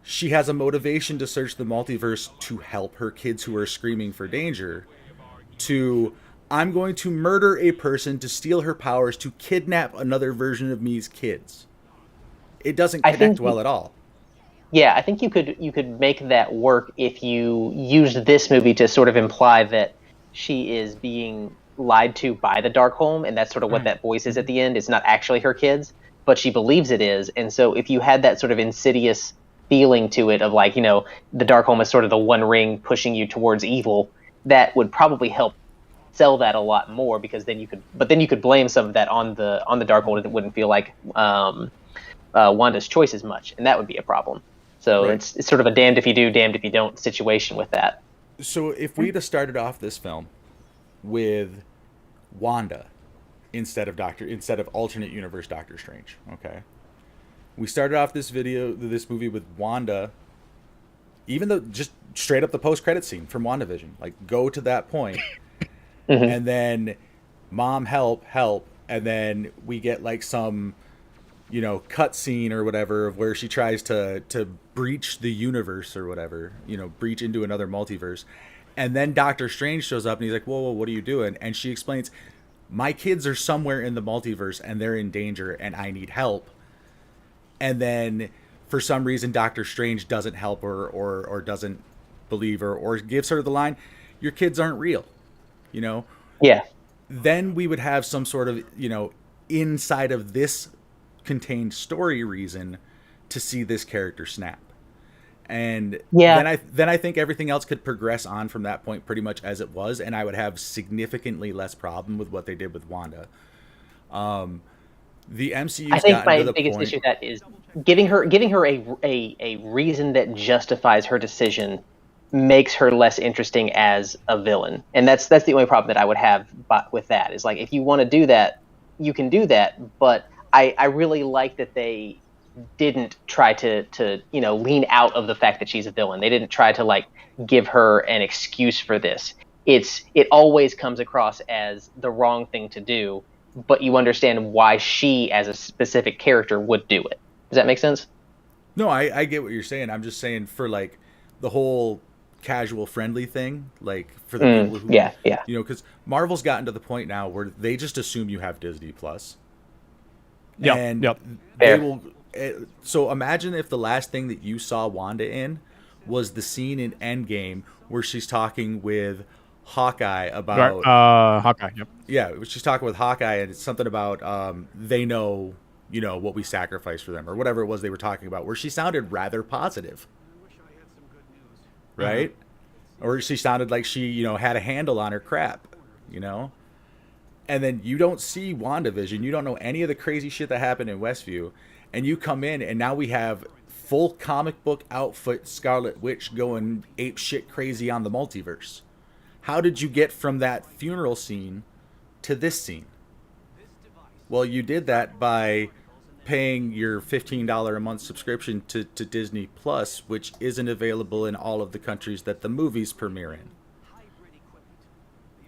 she has a motivation to search the multiverse to help her kids who are screaming for danger, to I'm going to murder a person to steal her powers to kidnap another version of me's kids. It doesn't connect well at all. Yeah, I think you could make that work if you used this movie to sort of imply that she is being lied to by the Darkhold, and that's sort of what that voice is at the end. It's not actually her kids, but she believes it is. And so if you had that sort of insidious feeling to it of like, the Darkhold is sort of the one ring pushing you towards evil, that would probably help sell that a lot more, because then you could blame some of that on the Darkhold, and it wouldn't feel like Wanda's choice as much, and that would be a problem. So it's sort of a damned if you do, damned if you don't situation with that. So if we'd have started off this film with Wanda instead of alternate universe Doctor Strange, okay? We started off this movie with Wanda, even though just straight up the post-credit scene from WandaVision, like go to that point, and then Mom, help, and then we get like some cut scene or whatever of where she tries to breach the universe or whatever, breach into another multiverse. And then Doctor Strange shows up and he's like, whoa, what are you doing? And she explains, my kids are somewhere in the multiverse and they're in danger and I need help. And then for some reason, Doctor Strange doesn't help her or doesn't believe her or gives her the line, your kids aren't real, Yeah. Then we would have some sort of, inside of this contained story reason to see this character snap, and then I think everything else could progress on from that point pretty much as it was, and I would have significantly less problem with what they did with Wanda. The MCU. I think my biggest issue with that is giving her a reason that justifies her decision makes her less interesting as a villain, and that's the only problem that I would have with that. Is like, if you want to do that, you can do that, but I really like that they didn't try to lean out of the fact that she's a villain. They didn't try to like give her an excuse for this. it always comes across as the wrong thing to do, but you understand why she, as a specific character, would do it. Does that make sense? No, I get what you're saying. I'm just saying for like the whole casual friendly thing, like for the people who, yeah. because Marvel's gotten to the point now where they just assume you have Disney Plus. Yep, And yep. they Fair. will. So imagine if the last thing that you saw Wanda in was the scene in Endgame where she's talking with Hawkeye about Hawkeye. Yep. yeah, she's talking with Hawkeye, and it's something about they know, what we sacrificed for them, or whatever it was they were talking about, where she sounded rather positive, right? Or she sounded like she, had a handle on her crap, And then you don't see WandaVision, you don't know any of the crazy shit that happened in Westview, and you come in, and now we have full comic book outfit Scarlet Witch going ape shit crazy on the multiverse. How did you get from that funeral scene to this scene? Well, you did that by paying your $15 a month subscription to Disney Plus, which isn't available in all of the countries that the movies premiere in.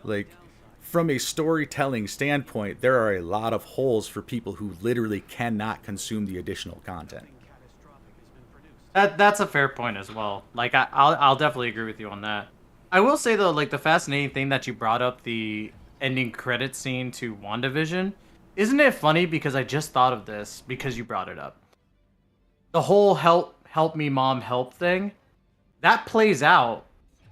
Like, from a storytelling standpoint, there are a lot of holes for people who literally cannot consume the additional content. That's a fair point as well. Like I'll definitely agree with you on that. I will say though, like the fascinating thing that you brought up, the ending credit scene to WandaVision, isn't it funny because I just thought of this because you brought it up. The whole help me mom help thing, that plays out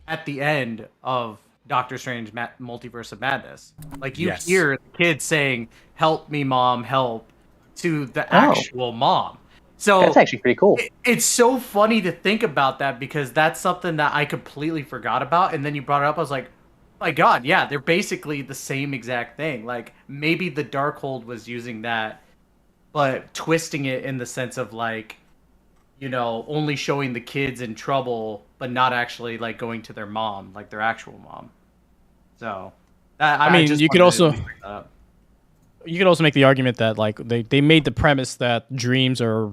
at the end of Doctor Strange Multiverse of Madness. Like you Yes. hear the kid saying help me mom help to the actual mom. So That's actually pretty cool. It's so funny to think about that because that's something that I completely forgot about. And then you brought it up. I was like, oh my God, yeah, they're basically the same exact thing. Like maybe the Darkhold was using that, but twisting it in the sense of like, only showing the kids in trouble, but not actually like going to their mom, like their actual mom. So, I mean, just you could wanted to also- bring that up. You could also make the argument that like they made the premise that dreams are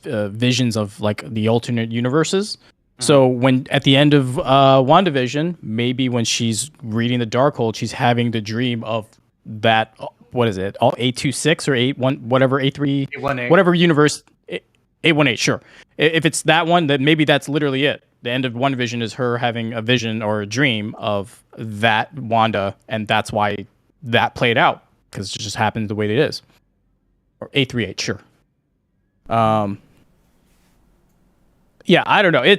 visions of like the alternate universes. So when at the end of WandaVision, maybe when she's reading the Darkhold, she's having the dream of that. What is it? All 826 or 81, whatever 83, 818. whatever universe 818. Sure, if it's that one, then maybe that's literally it. The end of WandaVision is her having a vision or a dream of that Wanda, and that's why that played out because it just happened the way it is. Or 838, sure. Yeah, I don't know.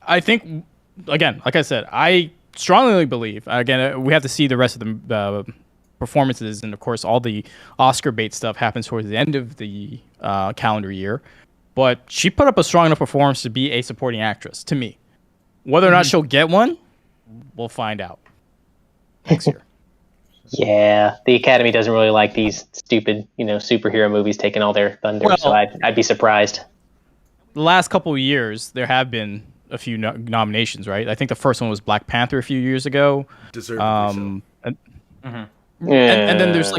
I think again, like I said, I strongly believe. Again, we have to see the rest of the performances, and of course, all the Oscar bait stuff happens towards the end of the calendar year. But she put up a strong enough performance to be a supporting actress to me. Whether or not she'll get one, we'll find out next year. Yeah, the Academy doesn't really like these stupid, superhero movies taking all their thunder. Well- So I'd be surprised. The last couple of years, there have been a few nominations, right? I think the first one was Black Panther a few years ago. Deservedly so. And then there's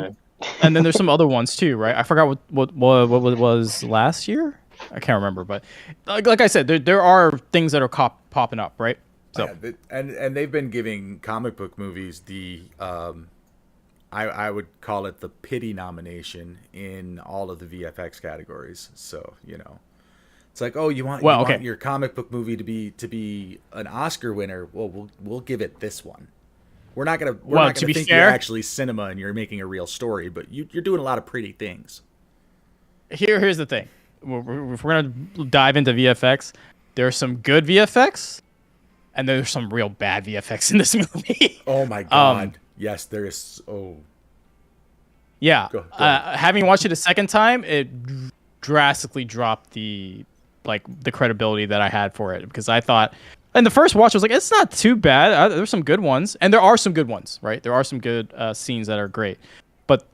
and then there's some other ones too, right? I forgot what was last year. I can't remember, but like I said, there are things that are popping up, right? So Yeah, and they've been giving comic book movies the I would call it the pity nomination in all of the VFX categories. So it's like, oh, you want your comic book movie to be an Oscar winner? Well, we'll give it this one. We're not gonna to be think fair, you're actually cinema and you're making a real story, but you're doing a lot of pretty things. here's the thing: if we're gonna dive into VFX, there's some good VFX, and there's some real bad VFX in this movie. Oh my God! Yes, there is. Oh, yeah. Go ahead. Having watched it a second time, it drastically dropped the credibility that I had for it because I thought, and the first watch I was like, it's not too bad. There's some good ones, and there are some good ones, right? There are some good scenes that are great, but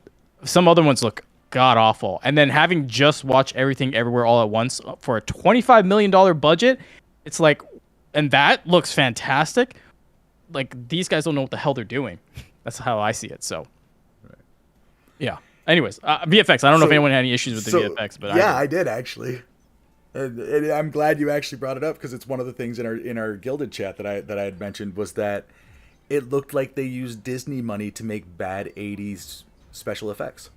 some other ones look god awful. And then having just watched Everything Everywhere All at Once for a $25 million budget, it's like, and that looks fantastic. Like these guys don't know what the hell they're doing. That's how I see it. So, yeah. Anyways, VFX. I don't know if anyone had any issues with the VFX, but yeah, I did actually. And I'm glad you actually brought it up because it's one of the things in our Gilded chat that I had mentioned was that it looked like they used Disney money to make bad '80s special effects.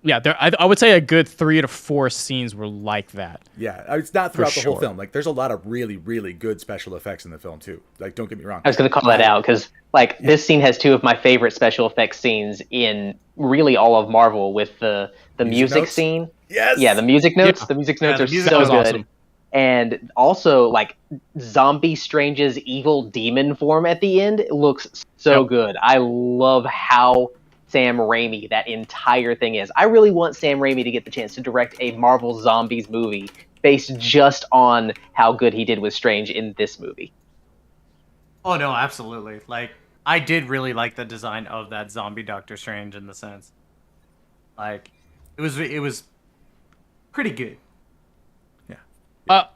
Yeah, I would say a good 3 to 4 scenes were like that. Yeah, it's not throughout the whole sure. film. Like, there's a lot of really, really good special effects in the film too. Like, don't get me wrong. I was going to call that out because, like, this scene has 2 of my favorite special effects scenes in really all of Marvel. With the music notes? scene, Yes. yeah, the music notes. Yeah. The music notes the are music so was good, awesome. and also like Zombie Strange's evil demon form at the end looks so good. I love how Sam Raimi that entire thing is. I really want Sam Raimi to get the chance to direct a Marvel Zombies movie based just on how good he did with Strange in this movie. Oh no, absolutely. Like, I did really like the design of that zombie Doctor Strange in the sense. Like, it was pretty good.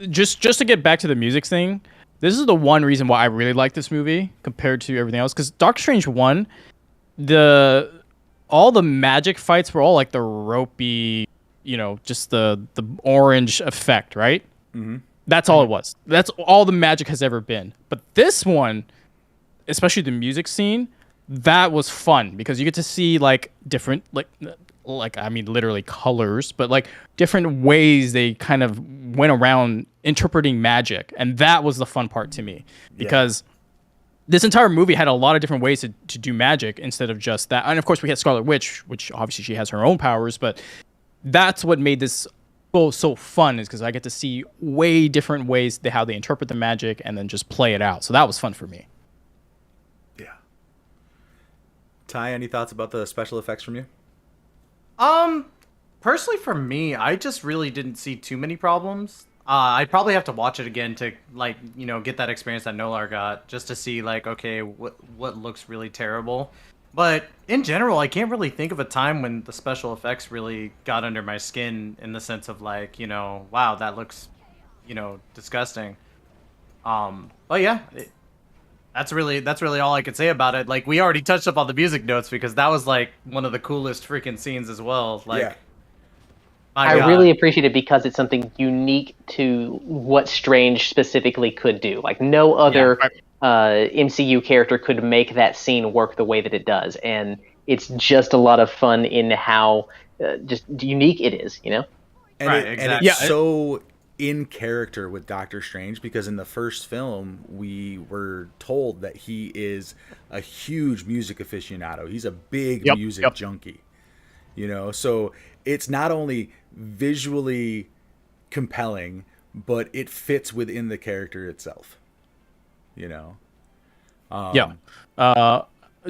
Just to get back to the music thing, this is the one reason why I really like this movie compared to everything else. Because Doctor Strange 1, all the magic fights were all like the ropey, just the orange effect, right? Mm-hmm. That's all it was. That's all the magic has ever been. But this one, especially the music scene, that was fun because you get to see like different like I mean literally colors, but like different ways they kind of went around interpreting magic, and that was the fun part to me because this entire movie had a lot of different ways to do magic instead of just that. And of course we had Scarlet Witch, which obviously she has her own powers, but that's what made this so fun, is because I get to see way different ways how they interpret the magic and then just play it out. So that was fun for me. Yeah. Ty, any thoughts about the special effects from you? Personally for me, I just really didn't see too many problems. I'd probably have to watch it again to get that experience that Nolar got, just to see like, okay, what looks really terrible. But in general, I can't really think of a time when the special effects really got under my skin in the sense of like, wow, that looks, disgusting. But yeah, that's really all I could say about it. Like, we already touched up on the music notes because that was like one of the coolest freaking scenes as well. Like, I really appreciate it because it's something unique to what Strange specifically could do. Like, no other MCU character could make that scene work the way that it does, and it's just a lot of fun in how just unique it is, And exactly. And it's so in character with Doctor Strange, because in the first film we were told that he is a huge music aficionado. He's a big music junkie. So it's not only visually compelling, but it fits within the character itself.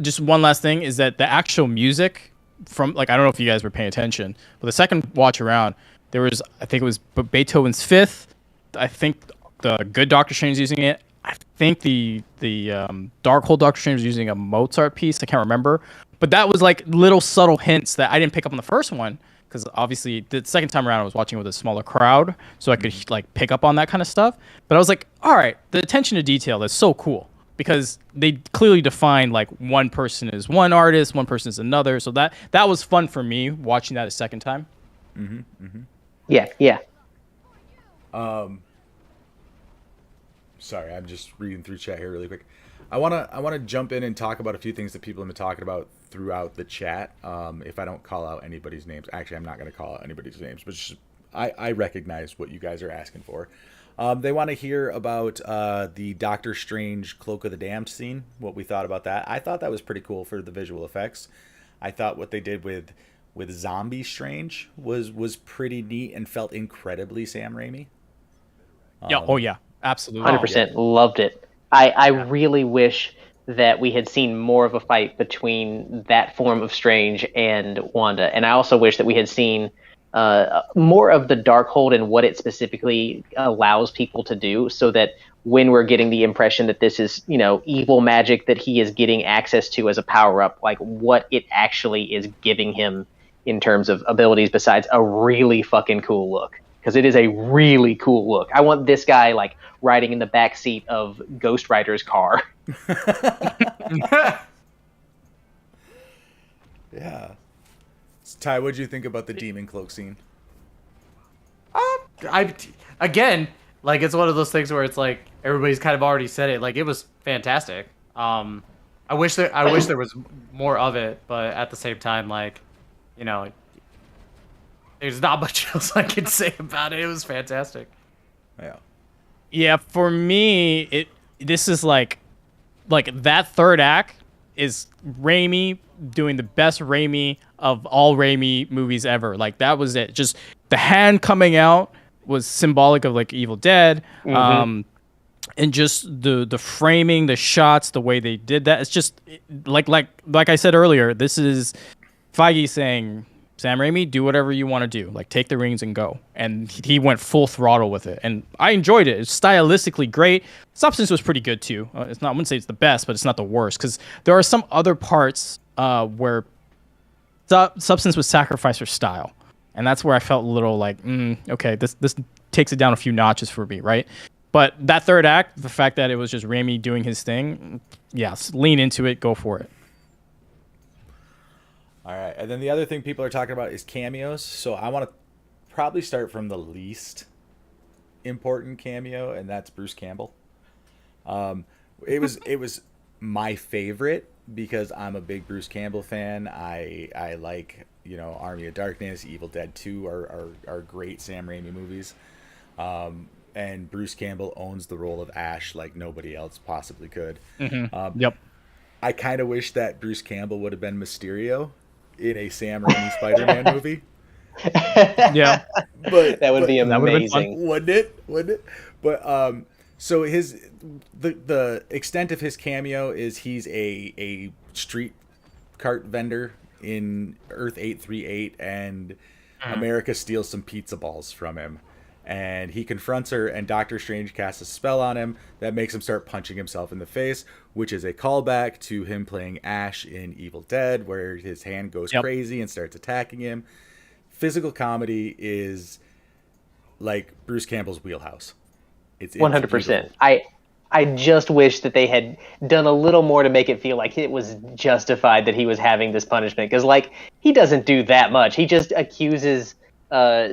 Just one last thing is that the actual music from, like, I don't know if you guys were paying attention, but the second watch around, there was, I think it was Beethoven's Fifth. I think the good Doctor Strange is using it. I think the Darkhold Doctor Strange was using a Mozart piece. I can't remember, but that was like little subtle hints that I didn't pick up on the first one, because obviously the second time around I was watching with a smaller crowd, so I could like pick up on that kind of stuff. But I was like, all right, the attention to detail is so cool, because they clearly define like one person is one artist, one person is another. So that was fun for me watching that a second time. Yeah. Sorry, I'm just reading through chat here really quick. I wanna jump in and talk about a few things that people have been talking about throughout the chat. If I don't call out anybody's names, actually I'm not going to call out anybody's names, but just, I recognize what you guys are asking for. They want to hear about the Doctor Strange Cloak of the Damned scene, what we thought about that. I thought that was pretty cool for the visual effects. I thought what they did with Zombie Strange was pretty neat and felt incredibly Sam Raimi. Absolutely. 100% loved it. I really wish that we had seen more of a fight between that form of Strange and Wanda. And I also wish that we had seen more of the Darkhold and what it specifically allows people to do, so that when we're getting the impression that this is, evil magic that he is getting access to as a power-up, like what it actually is giving him in terms of abilities besides a really fucking cool look. Because it is a really cool look. I want this guy like riding in the back seat of Ghost Rider's car. Yeah. So, Ty, what did you think about the Demon Cloak scene? again, like it's one of those things where it's like everybody's kind of already said it. Like it was fantastic. I wish there was more of it, but at the same time, like, you know, there's not much else I can say about it. It was fantastic. Yeah. Yeah, for me, this is like that third act is Raimi doing the best Raimi of all Raimi movies ever. Like that was it. Just the hand coming out was symbolic of like Evil Dead. And just the framing, the shots, the way they did that. It's just like I said earlier, this is Feige saying, Sam Raimi, do whatever you want to do. Like, take the reins and go. And he went full throttle with it. And I enjoyed it. It's stylistically great. Substance was pretty good, too. I wouldn't say it's the best, but it's not the worst. Because there are some other parts where Substance was sacrificed for style. And that's where I felt a little like, okay, this takes it down a few notches for me, right? But that third act, the fact that it was just Raimi doing his thing, yes, lean into it, go for it. All right, and then the other thing people are talking about is cameos. So I want to probably start from the least important cameo, and that's Bruce Campbell. It was my favorite because I'm a big Bruce Campbell fan. I like, you know, Army of Darkness, Evil Dead 2 are great Sam Raimi movies. And Bruce Campbell owns the role of Ash like nobody else possibly could. Yep. I kind of wish that Bruce Campbell would have been Mysterio in a Sam Raimi Spider-Man movie. Yeah. But That would be amazing. Wouldn't it? But so the extent of his cameo is he's a street cart vendor in Earth 838, and America steals some pizza balls from him. And he confronts her, and Doctor Strange casts a spell on him that makes him start punching himself in the face, which is a callback to him playing Ash in Evil Dead, where his hand goes crazy and starts attacking him. Physical comedy is like Bruce Campbell's wheelhouse. It's 100%. I just wish that they had done a little more to make it feel like it was justified that he was having this punishment, because like he doesn't do that much. He just accuses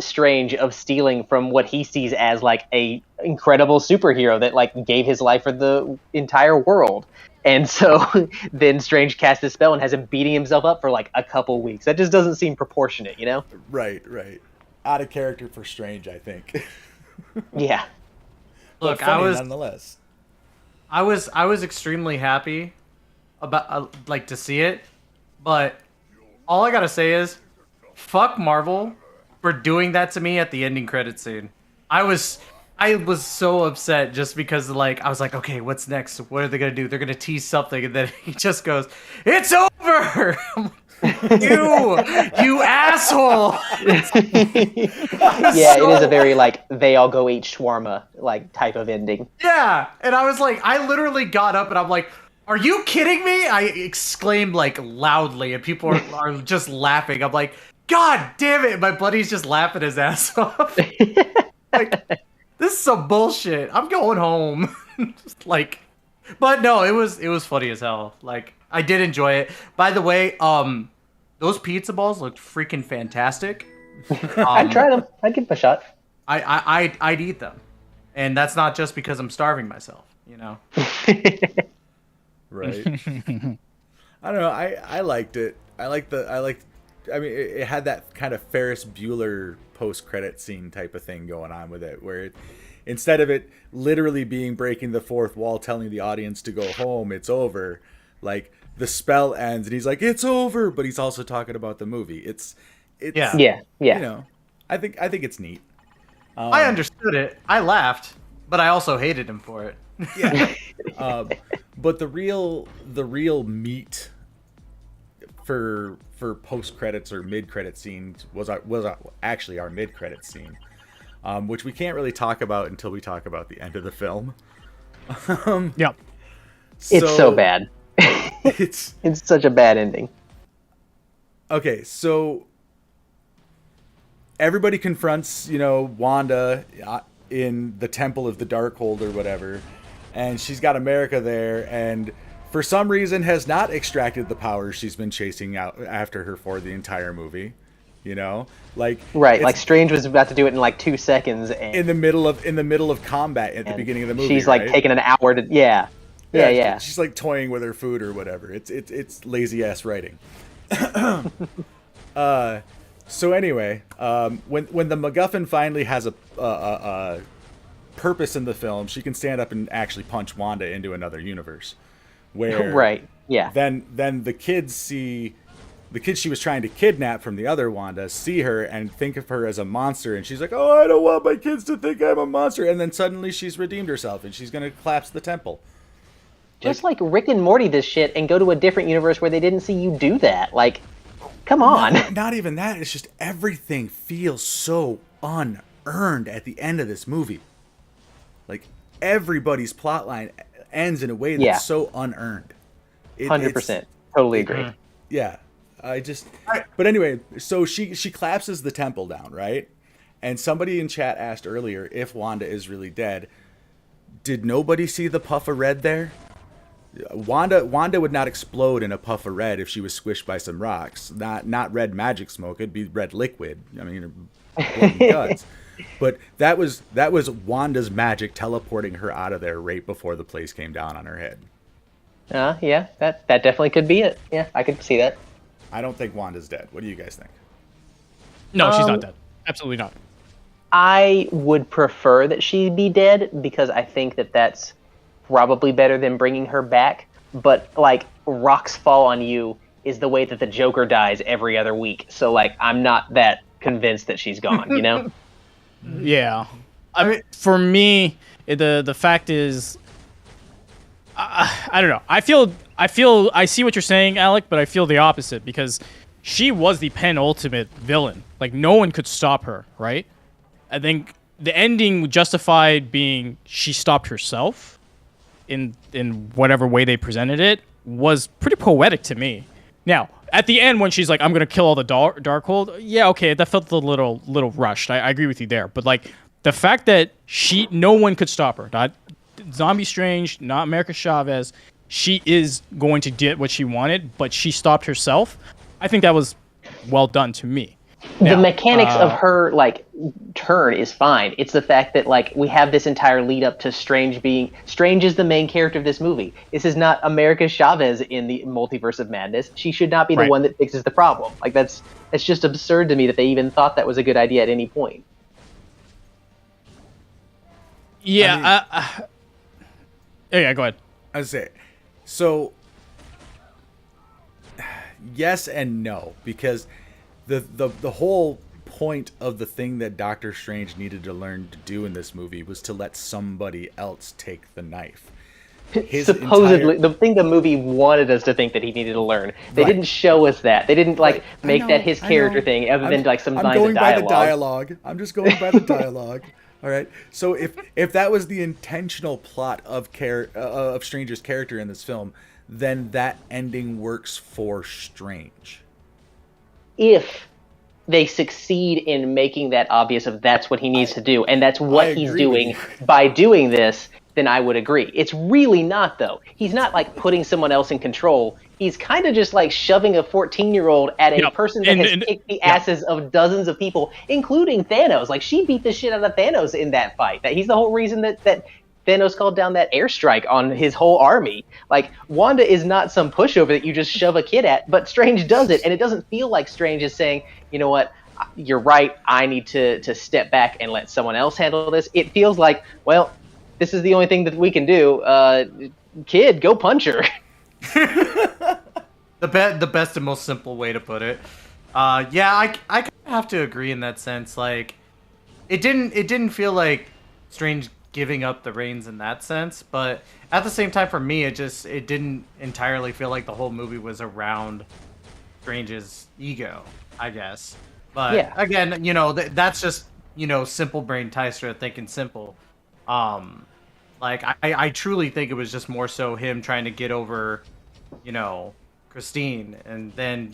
Strange of stealing from what he sees as like a incredible superhero that like gave his life for the entire world. And so then Strange casts this spell and has him beating himself up for like a couple weeks. That just doesn't seem proportionate, you know? Right. Out of character for Strange, I think. Yeah. Look, nonetheless. I was extremely happy about like to see it, but all I gotta say is, fuck Marvel for doing that to me at the ending credit scene. I was so upset just because like I was like, okay, what's next? What are they gonna do? They're gonna tease something, and then he just goes, "It's over." You asshole. Yeah, it is a very like they all go eat shawarma like type of ending. Yeah, and I was like, I literally got up and I'm like, are you kidding me? I exclaimed like loudly, and people are just laughing. I'm like, God damn it! My buddy's just laughing his ass off. Like, this is some bullshit. I'm going home. Just like, but no, it was funny as hell. Like, I did enjoy it. By the way, those pizza balls looked freaking fantastic. I'd try them. I'd give them a shot. I'd eat them, and that's not just because I'm starving myself. You know. Right. I don't know. I liked it. I mean, it had that kind of Ferris Bueller post-credit scene type of thing going on with it, where instead of it literally being breaking the fourth wall, telling the audience to go home, it's over. Like the spell ends, and he's like, "It's over," but he's also talking about the movie. It's yeah. You know, I think it's neat. I understood it. I laughed, but I also hated him for it. Yeah. But the real meat for post credits or mid credit scenes was actually our mid credit scene, which we can't really talk about until we talk about the end of the film. Yep. It's so bad. It's such a bad ending. Okay, so everybody confronts, Wanda in the Temple of the Darkhold or whatever, and she's got America there, and for some reason has not extracted the powers she's been chasing out after her for the entire movie. You know, like Right, like Strange was about to do it in like 2 seconds, and in the middle of combat at the beginning of the movie. she's like right? taking an hour to yeah. She's like toying with her food or whatever. It's lazy ass writing. So anyway, when the MacGuffin finally has a purpose in the film, she can stand up and actually punch Wanda into another universe. Where Right, yeah. Then the kids she was trying to kidnap from the other Wanda see her and think of her as a monster, and she's like, "Oh, I don't want my kids to think I'm a monster." And then suddenly she's redeemed herself and she's gonna collapse the temple. Just like Rick and Morty this shit and go to a different universe where they didn't see you do that. Like, come on. Not even that. It's just everything feels so unearned at the end of this movie. Like everybody's plotline ends in a way that's so unearned. 100%. Totally agree. Yeah. But anyway, so she collapses the temple down, right? And somebody in chat asked earlier if Wanda is really dead. Did nobody see the puff of red there? Wanda would not explode in a puff of red if she was squished by some rocks. Not red magic smoke. It'd be red liquid. I mean, blood and guts. But that was Wanda's magic teleporting her out of there right before the place came down on her head. Yeah, that definitely could be it. Yeah, I could see that. I don't think Wanda's dead. What do you guys think? No, she's not dead. Absolutely not. I would prefer that she be dead because I think that that's probably better than bringing her back. But, like, rocks fall on you is the way that the Joker dies every other week. So, like, I'm not that convinced that she's gone, you know? Yeah. I mean, for me, the fact is, I don't know. I see what you're saying, Alec, but I feel the opposite because she was the penultimate villain. Like, no one could stop her, right? I think the ending justified being she stopped herself in whatever way they presented it was pretty poetic to me. Now, at the end when she's like, I'm going to kill all the Darkhold, yeah, okay, that felt a little rushed. I agree with you there. But, like, the fact that no one could stop her, not Zombie Strange, not America Chavez, she is going to get what she wanted, but she stopped herself. I think that was well done to me. Now, the mechanics of her, like, turn is fine. It's the fact that, like, we have this entire lead up to Strange is the main character of this movie. This is not America Chavez in the Multiverse of Madness. She should not be the one that fixes the problem. Like, that's just absurd to me that they even thought that was a good idea at any point. Yeah, yeah, go ahead. I say, so yes and no, because the whole point of the thing that Doctor Strange needed to learn to do in this movie was to let somebody else take the knife. Supposedly, the thing the movie wanted us to think that he needed to learn. They didn't show us that. They didn't make that his character thing, other than like some lines of dialogue. I'm going by the dialogue. I'm just going by the dialogue. All right. So if that was the intentional plot of Strange's character in this film, then that ending works for Strange. If they succeed in making that obvious of that's what he needs to do, and that's what he's doing by doing this, then I would agree. It's really not, though. He's not, like, putting someone else in control. He's kind of just, like, shoving a 14-year-old at a person that has kicked the asses of dozens of people, including Thanos. Like, she beat the shit out of Thanos in that fight. He's the whole reason that Thanos called down that airstrike on his whole army. Like, Wanda is not some pushover that you just shove a kid at, but Strange does it, and it doesn't feel like Strange is saying, you know what, you're right, I need to step back and let someone else handle this. It feels like, well, this is the only thing that we can do. Kid, go punch her. The best and most simple way to put it. Yeah, I have to agree in that sense. Like, it didn't feel like Strange giving up the reins in that sense, but at the same time, for me, it didn't entirely feel like the whole movie was around Strange's ego, I guess. But again, that's just simple brain Tyster thinking simple. Like, I truly think it was just more so him trying to get over, Christine, and then,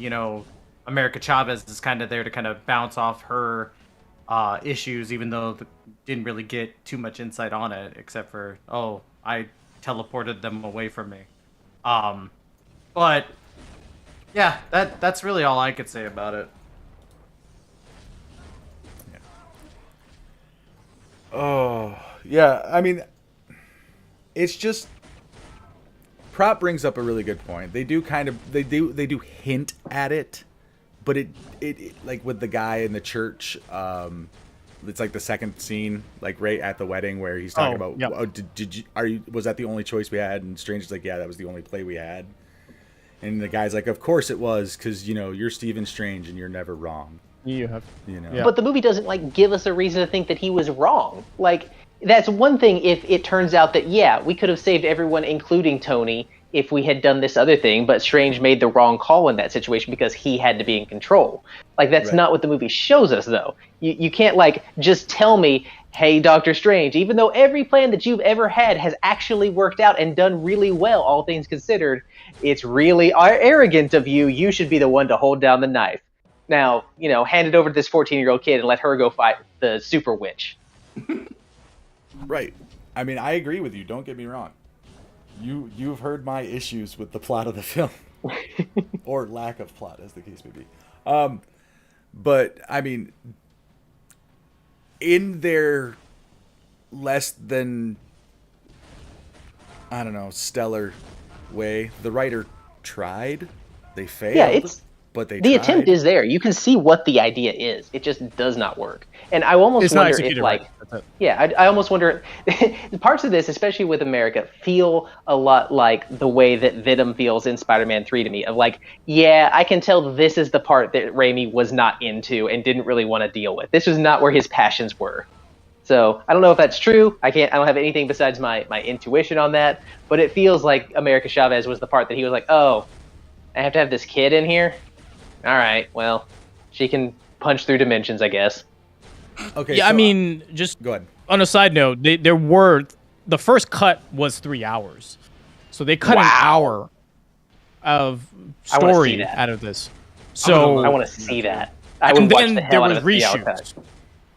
America Chavez is kind of there to kind of bounce off her issues, even though didn't really get too much insight on it, except for, I teleported them away from me. But yeah, that's really all I could say about it. Oh, yeah. I mean, it's just Prop brings up a really good point. They do hint at it, but it like with the guy in the church, it's like the second scene, like right at the wedding where he's talking about, yep. oh, was that the only choice we had? And Strange is like, yeah, that was the only play we had. And the guy's like, of course it was, because you're Stephen Strange and you're never wrong. You have, Yeah. But the movie doesn't like give us a reason to think that he was wrong. Like, that's one thing if it turns out that, yeah, we could have saved everyone, including Tony, if we had done this other thing, but Strange made the wrong call in that situation because he had to be in control. Like, that's Right. not what the movie shows us, though. You can't, like, just tell me, hey, Doctor Strange, even though every plan that you've ever had has actually worked out and done really well, all things considered, it's really arrogant of you. You should be the one to hold down the knife. Now, hand it over to this 14-year-old kid and let her go fight the super witch. Right. I mean, I agree with you. Don't get me wrong. You've heard my issues with the plot of the film, or lack of plot, as the case may be. But I mean, in their less than, I don't know, stellar way, the writer tried. They failed. Yeah, but the attempt is there. You can see what the idea is. It just does not work. And I almost wonder if, like, I almost wonder, parts of this, especially with America, feel a lot like the way that Venom feels in Spider-Man 3 to me. Of like, yeah, I can tell this is the part that Raimi was not into and didn't really want to deal with. This was not where his passions were. So I don't know if that's true. I don't have anything besides my intuition on that. But it feels like America Chavez was the part that he was like, oh, I have to have this kid in here? All right, well, she can punch through dimensions, I guess. Okay. Yeah, so, I mean, just go ahead. On a side note, the first cut was 3 hours, so they cut an hour of story out of this. So I want to see that. I would watch the hell out of a 3 hour cut.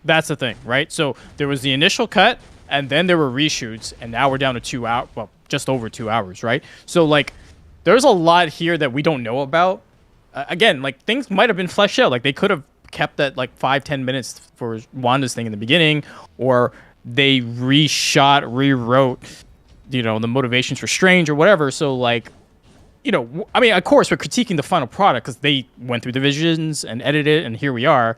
That's the thing, right? So there was the initial cut, and then there were reshoots, and now we're down to 2 hours, well, just over 2 hours, right? So like, there's a lot here that we don't know about. Again, like, things might have been fleshed out. Like, they could have kept that like 5-10 minutes for Wanda's thing in the beginning, or they rewrote, the motivations for Strange or whatever. So like, I mean, of course we're critiquing the final product because they went through the visions and edited it, and here we are.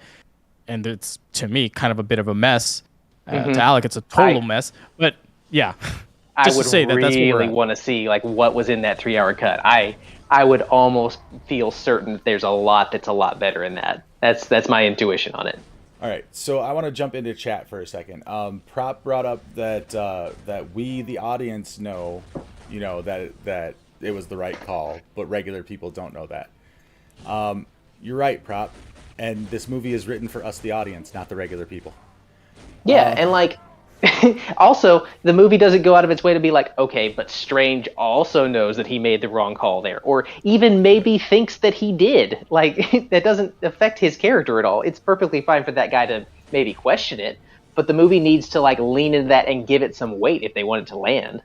And it's, to me, kind of a bit of a mess. To Alec, it's a total mess. But yeah, I would really want to see like what was in that 3 hour cut. I would almost feel certain that there's a lot that's a lot better in that. That's my intuition on it. All right, so I want to jump into chat for a second. Prop brought up that we, the audience, know, that it was the right call, but regular people don't know that. You're right, Prop, and this movie is written for us, the audience, not the regular people. Yeah, and like, also, the movie doesn't go out of its way to be like, okay, but Strange also knows that he made the wrong call there, or even maybe thinks that he did. Like, that doesn't affect his character at all. It's perfectly fine for that guy to maybe question it, but the movie needs to like lean into that and give it some weight if they want it to land.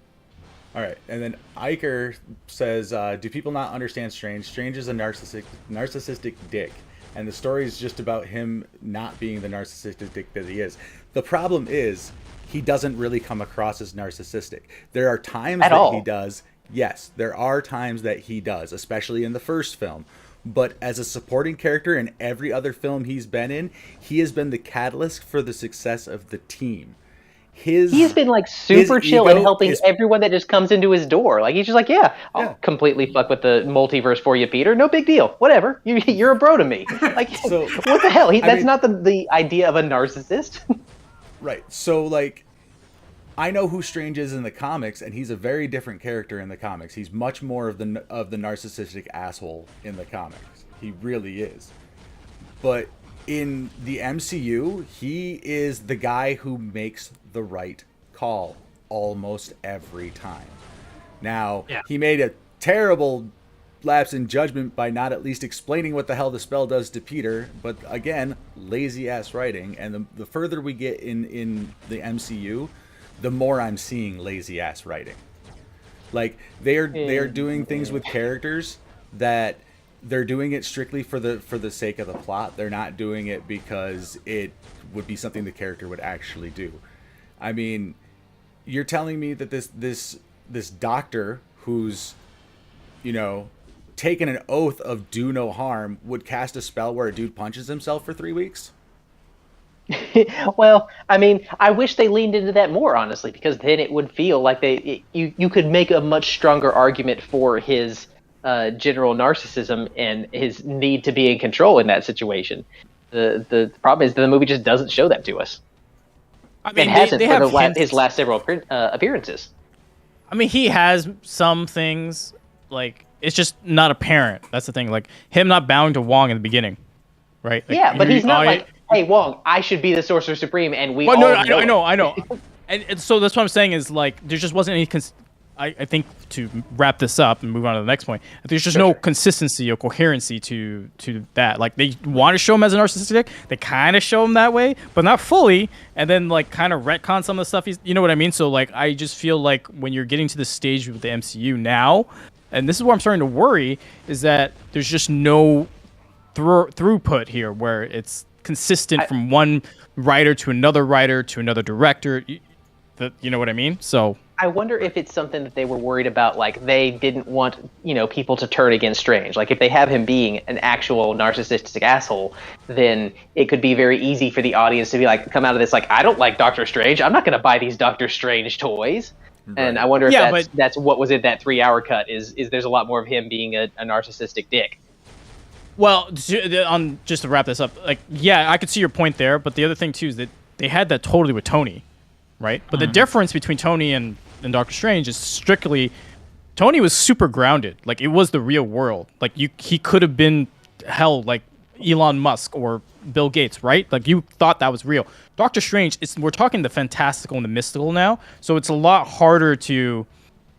All right, and then Iker says, do people not understand Strange? Strange is a narcissistic dick, and the story is just about him not being the narcissistic dick that he is. The problem is, he doesn't really come across as narcissistic. There are times he does. Yes, there are times that he does, especially in the first film. But as a supporting character in every other film he's been in, he has been the catalyst for the success of the team. He's been like super chill and helping everyone that just comes into his door. Like, he's just like, I'll completely fuck with the multiverse for you, Peter. No big deal. Whatever. You're a bro to me. Like, so, what the hell? That's not the idea of a narcissist. Right. So, like, I know who Strange is in the comics, and he's a very different character in the comics. He's much more of the narcissistic asshole in the comics. He really is. But in the MCU, he is the guy who makes the right call almost every time. Now, he made a terrible lapse in judgment by not at least explaining what the hell the spell does to Peter, but again, lazy ass writing. And the further we get in the MCU, the more I'm seeing lazy ass writing. Like, they are doing things with characters that they're doing it strictly for the sake of the plot. They're not doing it because it would be something the character would actually do. I mean, you're telling me that this doctor who's, you know, taken an oath of do no harm would cast a spell where a dude punches himself for 3 weeks? Well, I mean, I wish they leaned into that more, honestly, because then it would feel like you could make a much stronger argument for his general narcissism and his need to be in control in that situation. The problem is that the movie just doesn't show that to us. I mean, It hasn't they for have his last several appearances. I mean, he has some things, like, it's just not apparent. That's the thing. Like, him not bowing to Wong in the beginning, right? Like, Yeah, but he's not like, hey, Wong, I should be the Sorcerer Supreme, and we all no, know I know. And so that's what I'm saying is, like, there just wasn't any... I think to wrap this up and move on to the next point, there's just no consistency or coherency to that. Like, they want to show him as a narcissistic, they kind of show him that way, but not fully, and then, like, kind of retcon some of the stuff he's, you know what I mean? So, like, I just feel like when you're getting to the stage with the MCU now, and this is where I'm starting to worry, is that there's just no throughput here where it's consistent from one writer to another director. You know what I mean? So I wonder if it's something that they were worried about, like they didn't want, people to turn against Strange. Like if they have him being an actual narcissistic asshole, then it could be very easy for the audience to be like, come out of this like, I don't like Doctor Strange. I'm not going to buy these Doctor Strange toys. Right. And I wonder if that's what was in that 3-hour cut is there's a lot more of him being a narcissistic dick. Well, just to wrap this up, like, yeah, I could see your point there, but the other thing too is that they had that totally with Tony, right? But the difference between Tony and Doctor Strange is strictly Tony was super grounded. Like, it was the real world. Like, he could have been hell like Elon Musk or Bill Gates, right? Like, you thought that was real. Doctor Strange, we're talking the fantastical and the mystical now, so it's a lot harder to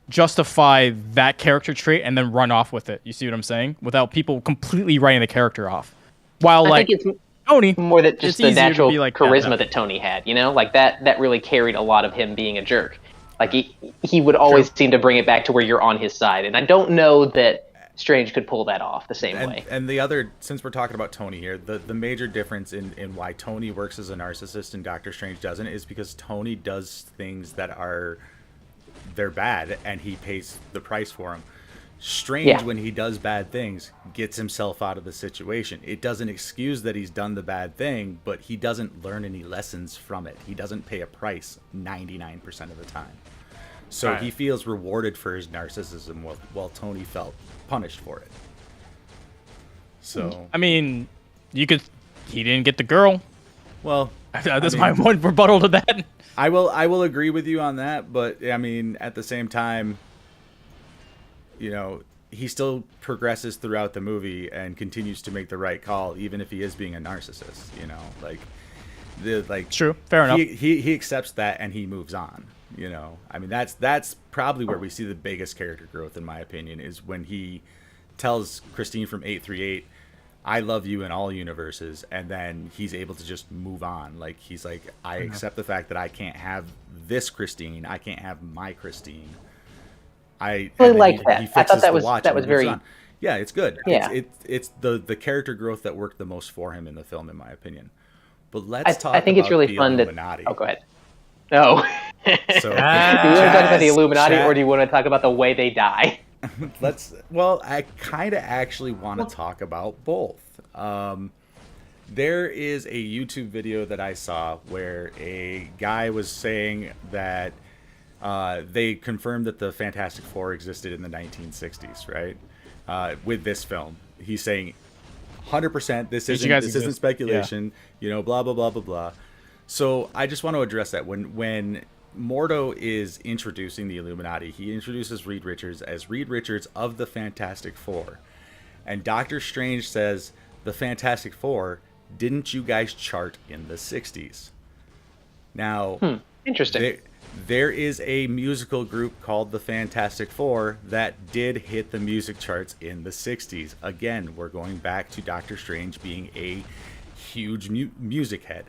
justify that character trait and then run off with it. You see what I'm saying? Without people completely writing the character off. While I think it's Tony, more that just the natural like charisma that Tony had, like that really carried a lot of him being a jerk. Like he would always seem to bring it back to where you're on his side, and I don't know that Strange could pull that off the same way. And the other, since we're talking about Tony here, the major difference in why Tony works as a narcissist and Doctor Strange doesn't is because Tony does things that they're bad, and he pays the price for them. Strange, when he does bad things, gets himself out of the situation. It doesn't excuse that he's done the bad thing, but he doesn't learn any lessons from it. He doesn't pay a price 99% of the time. So he feels rewarded for his narcissism while Tony felt punished for it. So I mean, he didn't get the girl. Well, that's my one rebuttal to that. I will agree with you on that, but I mean, at the same time, he still progresses throughout the movie and continues to make the right call, even if he is being a narcissist. True, fair enough. He accepts that and he moves on. I mean, that's probably where we see the biggest character growth, in my opinion, is when he tells Christine from 838, I love you in all universes, and then he's able to just move on. Like, he's like, I accept the fact that I can't have this Christine, I can't have my Christine. I really like that. I thought that was very on. Yeah, it's good. Yeah. It's the character growth that worked the most for him in the film, in my opinion. But let's talk. I think about it's really the fun Illuminati. Oh, go ahead. No. So, do you want to talk about the Illuminati, or do you want to talk about the way they die? I kind of actually want to talk about both. There is a YouTube video that I saw where a guy was saying that they confirmed that the Fantastic Four existed in the 1960s, right? With this film, he's saying 100%. This isn't speculation. Yeah. Blah blah blah blah blah. So I just want to address that when Mordo is introducing the Illuminati, he introduces Reed Richards as Reed Richards of the Fantastic Four, and Doctor Strange says, "The Fantastic Four, didn't you guys chart in the 60s?" Now, interesting. There is a musical group called the Fantastic Four that did hit the music charts in the 60s. Again, we're going back to Doctor Strange being a huge music head.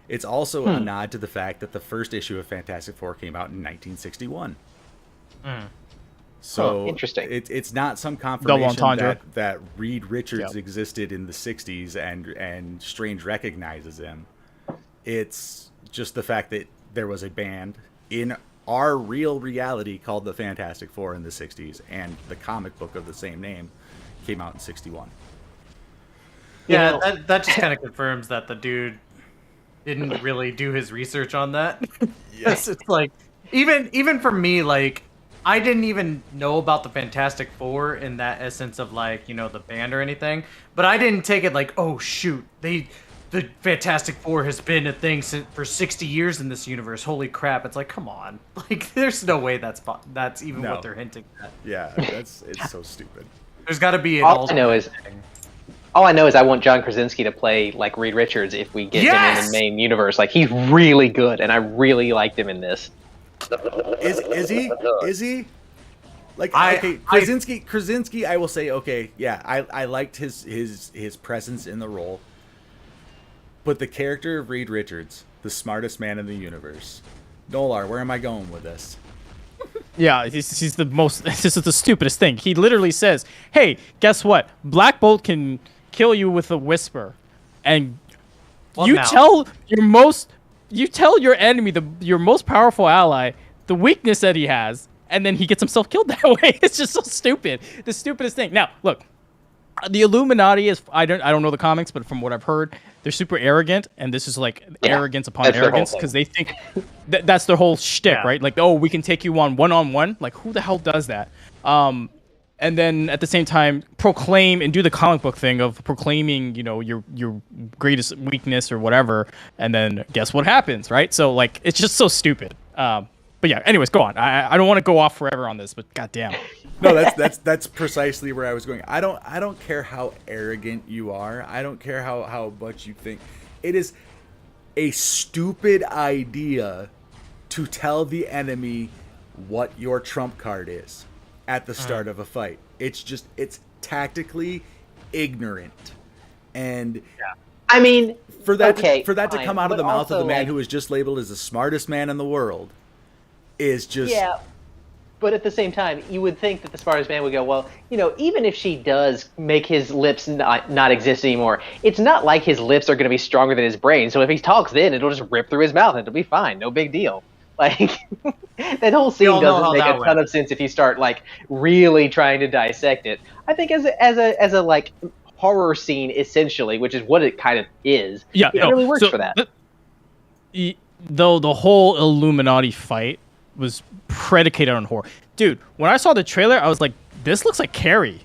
It's also a nod to the fact that the first issue of Fantastic Four came out in 1961. So interesting. It's not some confirmation that Reed Richards existed in the 60s and Strange recognizes him. It's just the fact that there was a band in our real reality called the Fantastic Four in the 60s, and the comic book of the same name came out in 61. Yeah, You know, that just kind of confirms that the dude didn't really do his research on that. Yes, it's like even for me, like I didn't even know about the Fantastic Four in that essence of like, you know, the band or anything. But I didn't take it like, oh shoot, the Fantastic Four has been a thing for 60 years in this universe. Holy crap! It's like, come on, like there's no way that's even No. what they're hinting at. Yeah, it's so stupid. There's got to be an all I know alternate is thing. all I know is I want John Krasinski to play like Reed Richards if we get him in Yes! the main universe. Like he's really good, and I really liked him in this. Is he? Is he? Like, okay, Krasinski, I will say, okay, yeah, I liked his presence in the role. But the character of Reed Richards, the smartest man in the universe. Nolar, where am I going with this? Yeah, he's the most. This is the stupidest thing. He literally says, "Hey, guess what? Black Bolt can kill you with a whisper," and Well, now- you tell your enemy, your most powerful ally, the weakness that he has, and then he gets himself killed that way. It's just so stupid. The stupidest thing. Now, look, the Illuminati is. I don't know the comics, but from what I've heard, they're super arrogant, and this is like arrogance upon that's their whole arrogance thing. because they think that's their whole shtick, Yeah. right? Like, oh, we can take you on one-on-one. Like, who the hell does that? And then at the same time, proclaim and do the comic book thing of proclaiming, you know, your greatest weakness or whatever, and then guess what happens, right? So like, it's just so stupid. But yeah, anyways, go on. I don't want to go off forever on this, but goddamn. No, that's precisely where I was going. I don't care how arrogant you are. I don't care how much you think. It is a stupid idea to tell the enemy what your trump card is at the start of a fight. It's tactically ignorant. And I mean, for that okay, to fine, come out of but the mouth of also, the man like, who was just labeled as the smartest man in the world is just yeah. But at the same time, you would think that the smartest man would go, well, you know, even if she does make his lips not exist anymore, it's not like his lips are going to be stronger than his brain. So if he talks then, it'll just rip through his mouth and it'll be fine. No big deal. Like, that whole scene all know how doesn't make that a ton went. of sense if you start, like, really trying to dissect it. I think as a like, horror scene, essentially, which is what it kind of is, Yeah, it really works for that. Though the whole Illuminati fight was predicated on horror. Dude, when I saw the trailer, I was like, this looks like Carrie.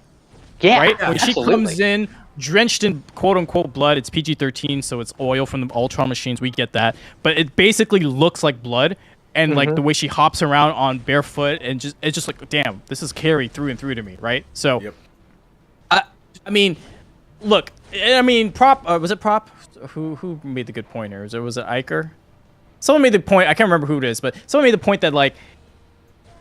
Yeah, Right? When she absolutely. comes in drenched in quote-unquote blood, it's PG-13, so it's oil from the Ultron machines, we get that. But it basically looks like blood, and like the way she hops around on barefoot, and it's just like, damn, this is Carrie through and through to me, right? So, Yep. I mean, look, I mean, Prop, was it Prop? Who made the good point here? Was it Iker? Someone made the point, I can't remember who it is, but someone made the point that, like,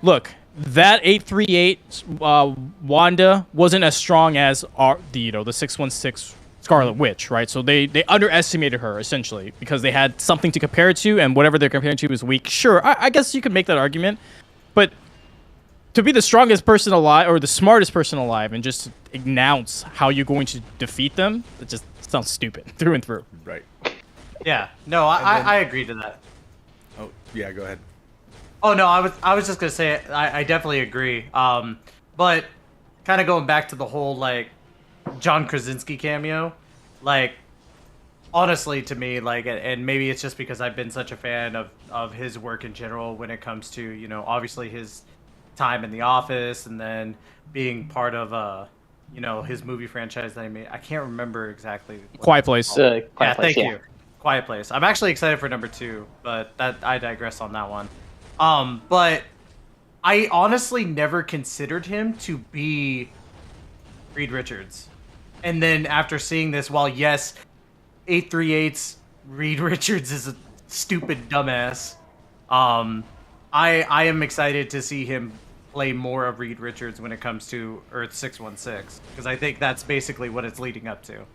look, that 838 Wanda wasn't as strong as the 616 Scarlet Witch, right? So they underestimated her, essentially, because they had something to compare it to, and whatever they're comparing to was weak. Sure, I guess you could make that argument, but to be the strongest person alive, or the smartest person alive, and just announce how you're going to defeat them, it just sounds stupid, through and through. Right. Yeah, no, I agree to that. Oh, yeah, go ahead. Oh no, I was just gonna say I definitely agree. But kind of going back to the whole like John Krasinski cameo, like honestly to me, like, and maybe it's just because I've been such a fan of his work in general when it comes to, you know, obviously his time in The Office and then being part of you know, his movie franchise that he made. I can't remember exactly. Quiet Place. Quiet Yeah, Place, thank you. Quiet Place. I'm actually excited for number 2, but that I digress on that one. But I honestly never considered him to be Reed Richards. And then after seeing this, while yes, 838's Reed Richards is a stupid dumbass, I am excited to see him play more of Reed Richards when it comes to Earth 616, because I think that's basically what it's leading up to.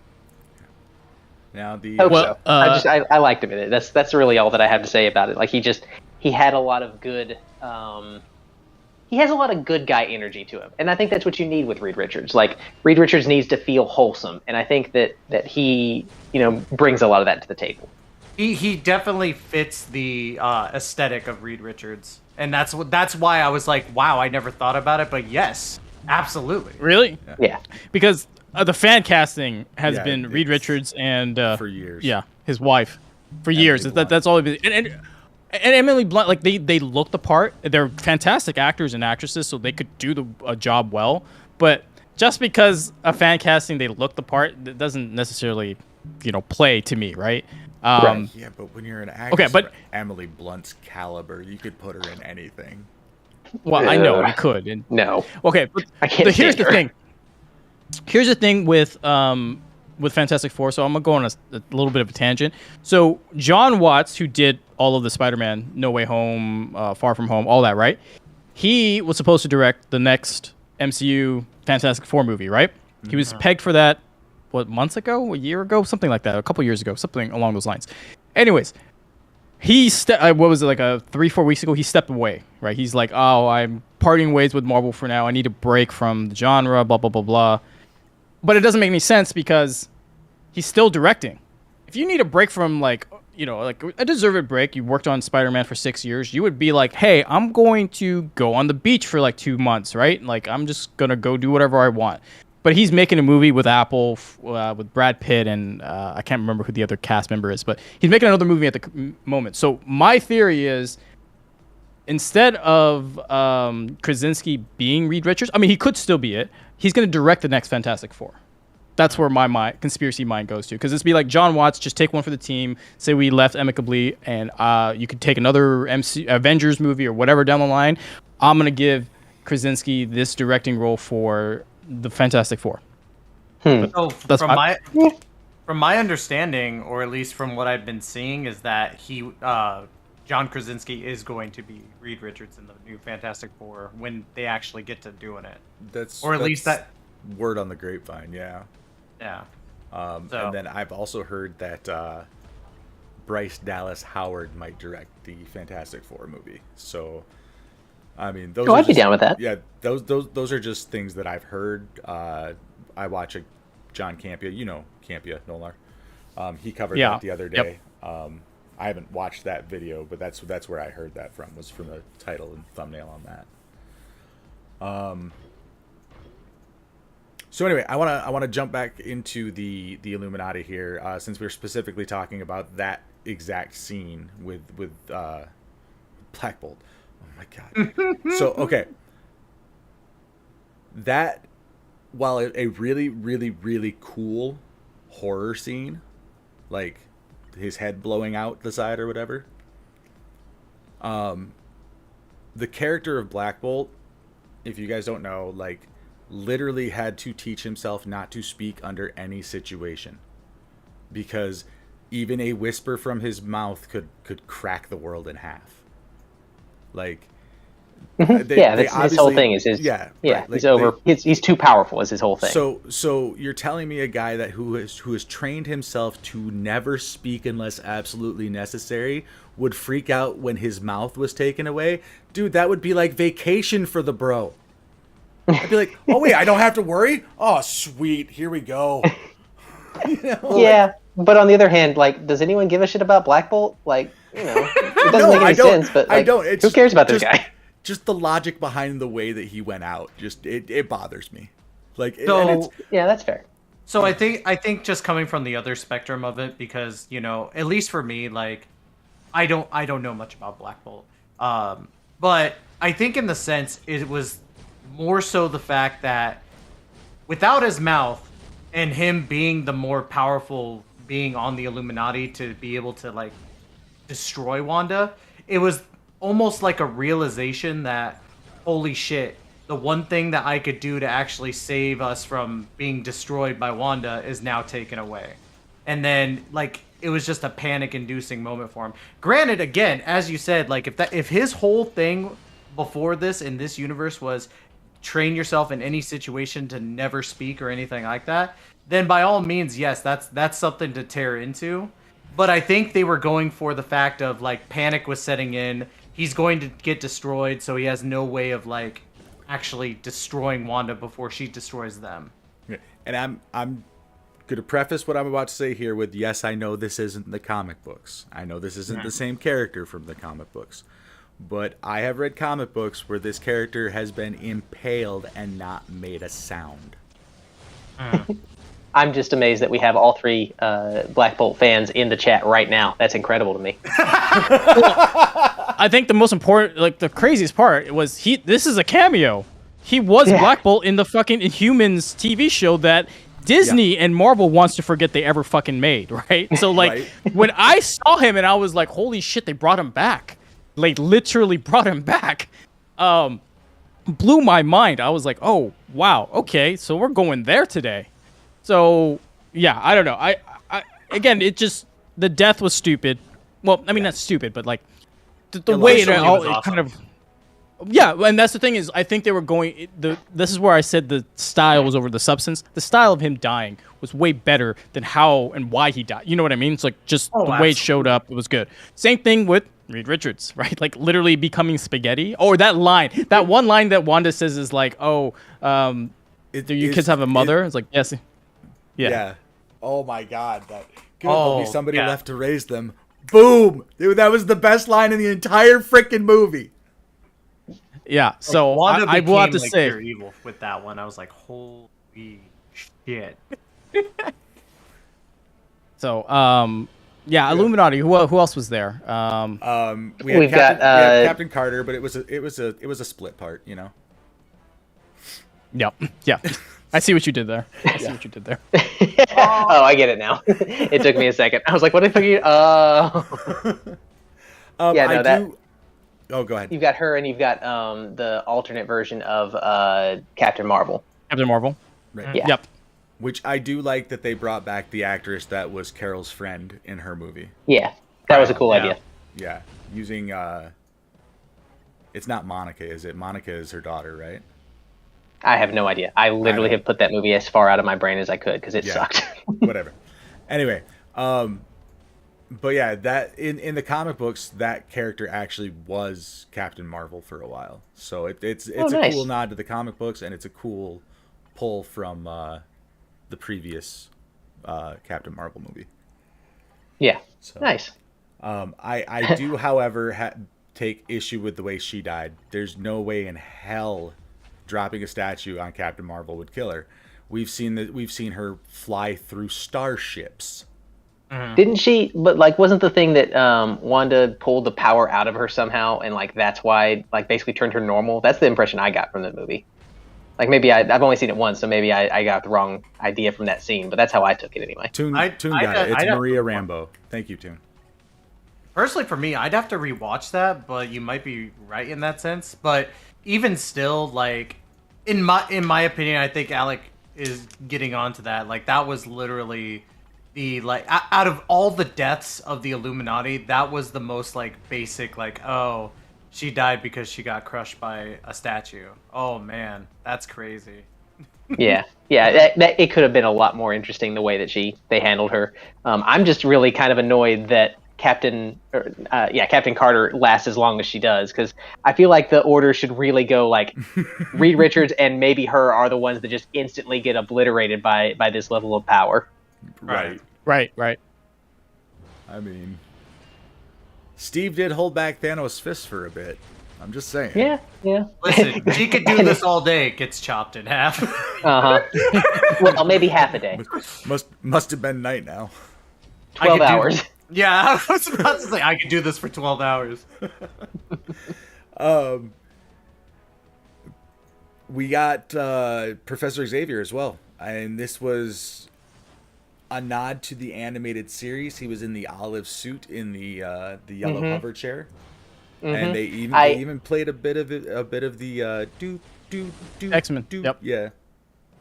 Now the Hope Well, so. I liked him in it. That's really all that I have to say about it. Like he had a lot of good. He has a lot of good guy energy to him, and I think that's what you need with Reed Richards. Like Reed Richards needs to feel wholesome, and I think that he brings a lot of that to the table. He definitely fits the aesthetic of Reed Richards, and that's why I was like, wow, I never thought about it, but yes, absolutely. Really? Yeah. Because the fan casting has Yeah, been Reed it's- Richards and for years. Yeah, his wife for years. Blunt. That's all. And Emily Blunt, like they look the part. They're fantastic actors and actresses, so they could do the job well. But just because a fan casting they look the part, that doesn't necessarily, play to me, right? Right. Yeah, but when you're an actress but- of Emily Blunt's caliber, you could put her in anything. Well, I know Ugh. you could. And, No. okay, but I can't here's stand the her. thing. Here's the thing with Fantastic Four. So I'm gonna go on a little bit of a tangent. So John Watts, who did all of the Spider-Man, No Way Home, Far From Home, all that, right? He was supposed to direct the next MCU Fantastic Four movie, right? He was pegged for that, months ago, a year ago, something like that, a couple years ago, something along those lines. Anyways, he what was it, like 3-4 weeks ago? He stepped away, right? He's like, oh, I'm parting ways with Marvel for now. I need a break from the genre, blah blah blah blah. But it doesn't make any sense because he's still directing. If you need a break from like a deserved break, you worked on Spider-Man for 6 years, you would be like, hey, I'm going to go on the beach for like 2 months, right? Like I'm just gonna go do whatever I want. But he's making a movie with Apple, with Brad Pitt, and I can't remember who the other cast member is, but he's making another movie at the moment. So my theory is, instead of Krasinski being Reed Richards, I mean, he could still be it. He's going to direct the next Fantastic Four. That's where my conspiracy mind goes to. Because it's be like, John Watts, just take one for the team. Say we left amicably, and you could take another Avengers movie or whatever down the line. I'm going to give Krasinski this directing role for the Fantastic Four. So That's from my understanding, or at least from what I've been seeing, is that John Krasinski is going to be Reed Richards in the new Fantastic Four when they actually get to doing it. That's Or at least that. word on the grapevine. Yeah. Yeah. And then I've also heard that Bryce Dallas Howard might direct the Fantastic Four movie. So, I mean, those. I'd be down with that. Yeah, those are just things that I've heard. I watch John Campia. You know Campia, Nolar. He covered that the other day. Yep. I haven't watched that video, but that's where I heard that from. Was from the title and thumbnail on that. So anyway, I want to jump back into the Illuminati here, since we're specifically talking about that exact scene with Black Bolt. Oh my god! So okay, that, while a really really really cool horror scene, like his head blowing out the side or whatever, the character of Black Bolt, if you guys don't know, like, literally had to teach himself not to speak under any situation, because even a whisper from his mouth could crack the world in half. Like, That's his whole thing. Is his right, he's over. He's too powerful. Is his whole thing. So you're telling me a guy who has trained himself to never speak unless absolutely necessary would freak out when his mouth was taken away? Dude, that would be like vacation for the bro. I'd be like, oh wait, I don't have to worry? Oh sweet, here we go. But on the other hand, like, does anyone give a shit about Black Bolt? Like, it doesn't No, make any sense. But like, I don't. It's who cares about this guy? Just the logic behind the way that he went out, just it bothers me. Like, So Yeah, that's fair. So I think just coming from the other spectrum of it, because at least for me, like, I don't know much about Black Bolt, but I think in the sense it was more so the fact that without his mouth and him being the more powerful being on the Illuminati to be able to like destroy Wanda, it was almost like a realization that, holy shit, the one thing that I could do to actually save us from being destroyed by Wanda is now taken away. And then, like, it was just a panic-inducing moment for him. Granted, again, as you said, like, if his whole thing before this in this universe was train yourself in any situation to never speak or anything like that, then by all means, yes, that's something to tear into. But I think they were going for the fact of, like, panic was setting in. He's going to get destroyed, so he has no way of, like, actually destroying Wanda before she destroys them. and I'm Gonna preface what I'm about to say here with, yes, I know this isn't the comic books. I know this isn't the same character from the comic books. But I have read comic books where this character has been impaled and not made a sound. I'm just amazed that we have all three Black Bolt fans in the chat right now. That's incredible to me. I think the most important, like the craziest part was this is a cameo. He was Black Bolt in the fucking Inhumans TV show that Disney and Marvel wants to forget they ever fucking made, right? So like when I saw him and I was like, holy shit, they brought him back. Like literally brought him back. Blew my mind. I was like, oh wow, okay, so we're going there today. So yeah, I don't know. I again, it just, the death was stupid. Well, I mean not stupid, but like the way it all awesome. It kind of. Yeah, and that's the thing is, I think they were going. This is where I said the style was over the substance. The style of him dying was way better than how and why he died. You know what I mean? It's like just the way it showed up. It was good. Same thing with Reed Richards, right? Like literally becoming spaghetti. Or that one line that Wanda says is like, "Oh, do you kids have a mother?" It's like, yes, Yeah. Oh my God, that good. There'll be somebody left to raise them. Boom! Dude, that was the best line in the entire freaking movie. Yeah, so Wanda I will have to became, say, pure evil with that one. I was like, holy shit. so yeah, Illuminati. Who else was there? We had Captain Carter, but it was a split part, you know. Yep. Yeah. I see what you did there. I see what you did there. Oh, I get it now. It took me a second. I was like, what the fuck are you... yeah, no, Oh, go ahead. You've got her and you've got the alternate version of Captain Marvel. Captain Marvel. Right. Yeah. Yep. Which I do like that they brought back the actress that was Carol's friend in her movie. Yeah, that was a cool idea. Yeah, using it's not Monica, is it? Monica is her daughter, right? I have no idea. I literally have put that movie as far out of my brain as I could because it sucked. Whatever. Anyway, but yeah, that in the comic books, that character actually was Captain Marvel for a while. So it's a cool nod to the comic books, and it's a cool pull from the previous Captain Marvel movie. Yeah. So, nice. I do, however, take issue with the way she died. There's no way in hell dropping a statue on Captain Marvel would kill her. We've seen her fly through starships. Didn't she? But like, wasn't the thing that Wanda pulled the power out of her somehow, and like that's why like basically turned her normal? That's the impression I got from the movie. Like maybe I've only seen it once, so maybe I got the wrong idea from that scene. But that's how I took it anyway. Toon got it. It's Maria Rambeau. Thank you, Toon. Personally, for me, I'd have to rewatch that, but you might be right in that sense. But even still, like in my opinion, I think Alec is getting onto that. Like that was literally the out of all the deaths of the Illuminati, that was the most like basic. Like, oh, she died because she got crushed by a statue. Oh man, that's crazy. Yeah. That it could have been a lot more interesting the way that they handled her. I'm just really kind of annoyed that Captain Carter lasts as long as she does, because I feel like the order should really go like Reed Richards and maybe her are the ones that just instantly get obliterated by this level of power. Right. I mean, Steve did hold back Thanos' fist for a bit. I'm just saying. Yeah. Listen, she could do this all day. It gets chopped in half. Well, maybe half a day. Must have been night now. 12 hours. Yeah, I was about to say I could do this for 12 hours. We got Professor Xavier as well, and this was a nod to the animated series. He was in the olive suit in the yellow hover chair, and they even played a bit of the X-Men. Yep. Yeah.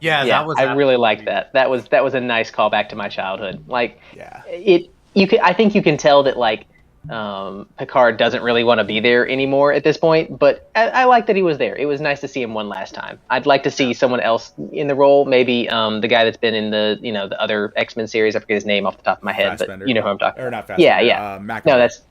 Yeah, that was. I really liked that. That was a nice callback to my childhood. Like, Yeah. I think you can tell that like Picard doesn't really want to be there anymore at this point, but I like that he was there. It was nice to see him one last time. I'd like to see someone else in the role, maybe the guy that's been in the the other X-Men series. I forget his name off the top of my head, Fassbender. but you know who I'm talking Or about. not Fassbender. Yeah. McAvoy. No, that's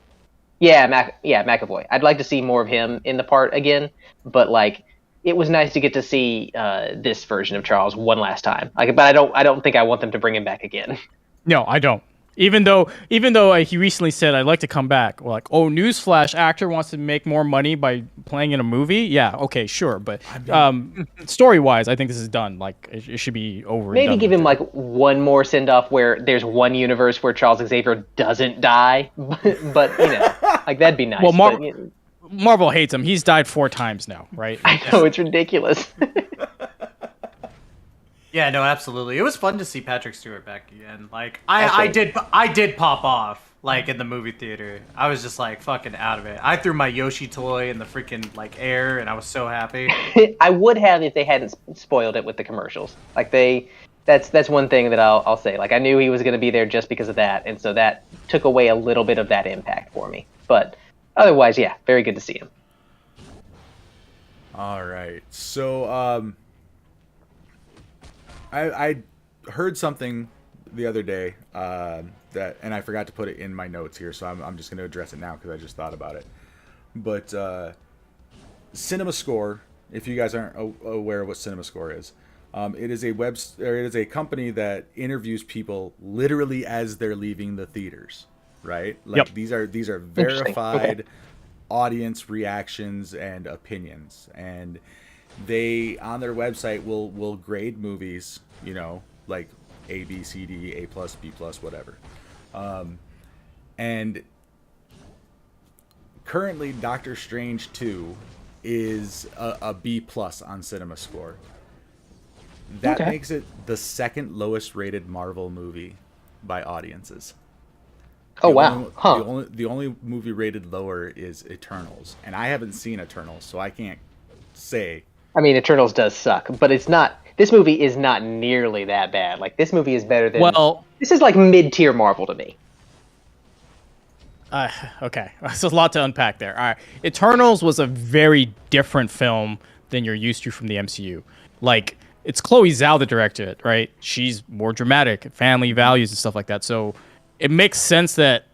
McAvoy. I'd like to see more of him in the part again, but like it was nice to get to see this version of Charles one last time. Like, but I don't think I want them to bring him back again. No, I don't. Even though he recently said I'd like to come back. Well, like, oh, newsflash, actor wants to make more money by playing in a movie. Yeah, okay, sure, but story wise, I think this is done. Like, it should be over. Maybe give him like one more send off where there's one universe where Charles Xavier doesn't die, but like that'd be nice. Well, but, Marvel hates him. He's died 4 times now, right? I know, it's ridiculous. Yeah, no, absolutely. It was fun to see Patrick Stewart back again. Like, I did pop off, like, in the movie theater. I was just, like, fucking out of it. I threw my Yoshi toy in the freaking, like, air, and I was so happy. I would have if they hadn't spoiled it with the commercials. Like, that's one thing that I'll say. Like, I knew he was going to be there just because of that, and so that took away a little bit of that impact for me. But otherwise, yeah, very good to see him. All right. So, I heard something the other day that, and I forgot to put it in my notes here, so I'm just going to address it now because I just thought about it. But Cinema Score, if you guys aren't aware of what Cinema Score is, it is a company that interviews people literally as they're leaving the theaters, right? Like, these are verified audience reactions and opinions, and they on their website will grade movies, like A, B, C, D, A+, B+, whatever. And currently Doctor Strange 2 is a B+ on Cinema Score. That makes it the second lowest rated Marvel movie by audiences. Oh, wow. The only movie rated lower is Eternals, and I haven't seen Eternals, so I can't say. I mean, Eternals does suck, but it's not. This movie is not nearly that bad. Like, this movie is better than. Well, this is like mid-tier Marvel to me. Okay, so a lot to unpack there. All right, Eternals was a very different film than you're used to from the MCU. Like, it's Chloe Zhao that directed it, right? She's more dramatic, family values and stuff like that. So it makes sense that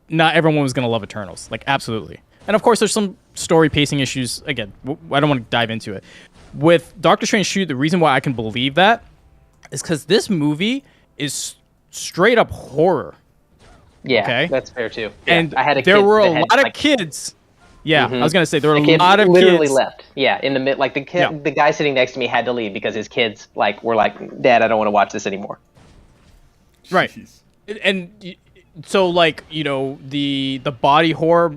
not everyone was gonna love Eternals. Like, absolutely. And of course, there's some story pacing issues. Again, I don't want to dive into it. With Doctor Strange 2, the reason why I can believe that is because this movie is straight up horror. Yeah, okay? That's fair too. And I had a there kid were a that had, lot of kids. Yeah, I was gonna say there were the a lot of literally kids. left. Yeah, in the mid, like the guy sitting next to me had to leave because his kids were like, "Dad, I don't want to watch this anymore." Right. And so, the body horror,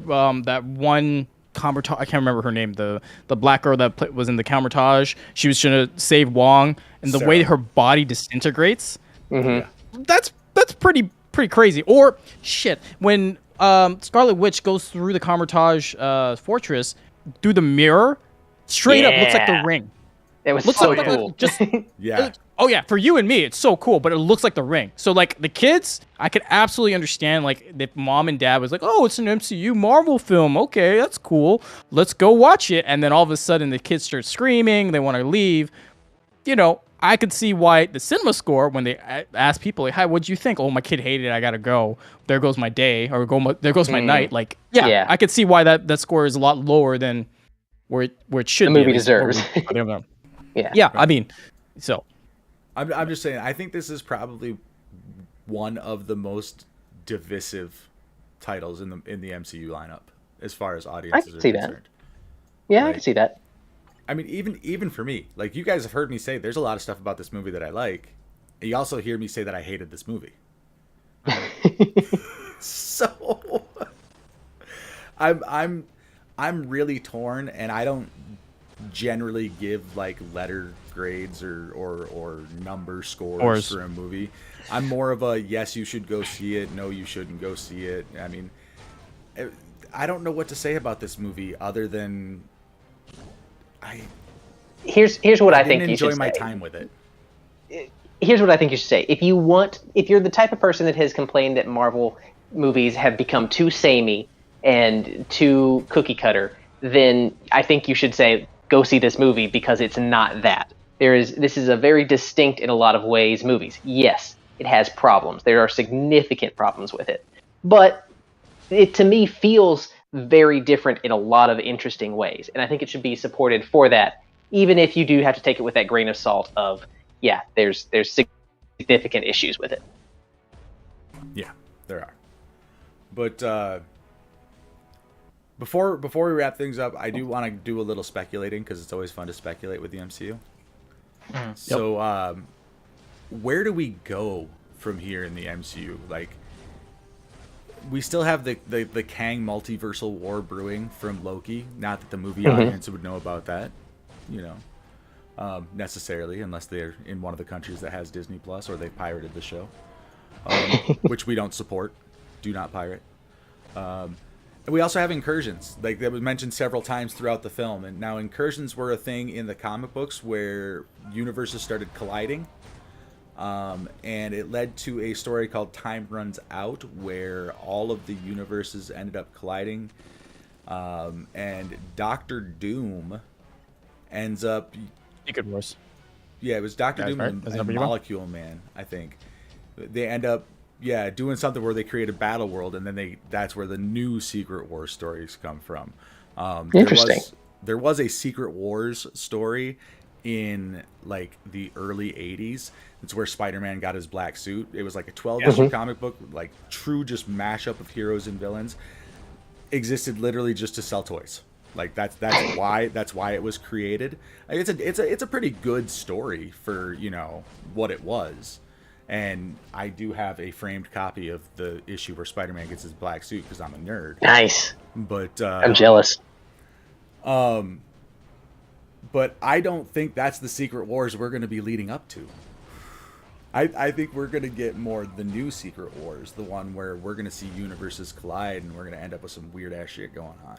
that one Kamar-Taj, I can't remember her name, the black girl that was in the Kamar-Taj, she was trying to save Wong, and the way her body disintegrates, that's pretty crazy. Or shit, when Scarlet Witch goes through the Kamar-Taj fortress through the mirror, straight up looks like the Ring. It was so cool. Oh yeah, for you and me, it's so cool, but it looks like the Ring. So like the kids, I could absolutely understand like if mom and dad was like, "Oh, it's an MCU Marvel film. Okay, that's cool. Let's go watch it." And then all of a sudden the kids start screaming, they want to leave. I could see why the Cinema Score, when they ask people like, "Hi, what'd you think?" "Oh, my kid hated it. I gotta go. There goes my day, or there goes my night." Like, I could see why that score is a lot lower than where it should be. The movie deserves. Yeah, I mean, so. I'm just saying, I think this is probably one of the most divisive titles in the MCU lineup as far as audiences are concerned. Yeah, I can see that. I mean, even for me, like, you guys have heard me say there's a lot of stuff about this movie that I like. And you also hear me say that I hated this movie. So I'm really torn, and I don't generally give like letter grades or number scores for a movie. I'm more of a yes, you should go see it, no, you shouldn't go see it. I mean, I don't know what to say about this movie other than here's what I think you should enjoy my say. time with it. Here's what I think you should say. If you're the type of person that has complained that Marvel movies have become too samey and too cookie cutter, then I think you should say, go see this movie, because it's not that. This is a very distinct, in a lot of ways, movies. Yes, it has problems. There are significant problems with it. But it, to me, feels very different in a lot of interesting ways. And I think it should be supported for that, even if you do have to take it with that grain of salt of, yeah, there's significant issues with it. Yeah, there are. But before we wrap things up, I do want to do a little speculating because it's always fun to speculate with the MCU. So, where do we go from here in the MCU? Like, we still have the Kang multiversal war brewing from Loki. Not that the movie audience would know about that, necessarily, unless they're in one of the countries that has Disney Plus or they pirated the show, which we don't support. Do not pirate. And we also have incursions, like that was mentioned several times throughout the film. And now incursions were a thing in the comic books where universes started colliding. And it led to a story called Time Runs Out, where all of the universes ended up colliding. And Doctor Doom ends up... Secret Wars. Yeah, it was Doctor Doom right? and Molecule Man, I think. They end up... Yeah, doing something where they create a battle world, and then that's where the new Secret Wars stories come from. Interesting. There was a Secret Wars story in like the early 80s. It's where Spider-Man got his black suit. It was like a 12-issue comic book, like true just mashup of heroes and villains. Existed literally just to sell toys. Like that's why it was created. Like, it's a pretty good story for, what it was. And I do have a framed copy of the issue where Spider-Man gets his black suit because I'm a nerd. Nice. But I'm jealous. But I don't think that's the Secret Wars we're going to be leading up to. I think we're going to get more the new Secret Wars, the one where we're going to see universes collide and we're going to end up with some weird ass shit going on.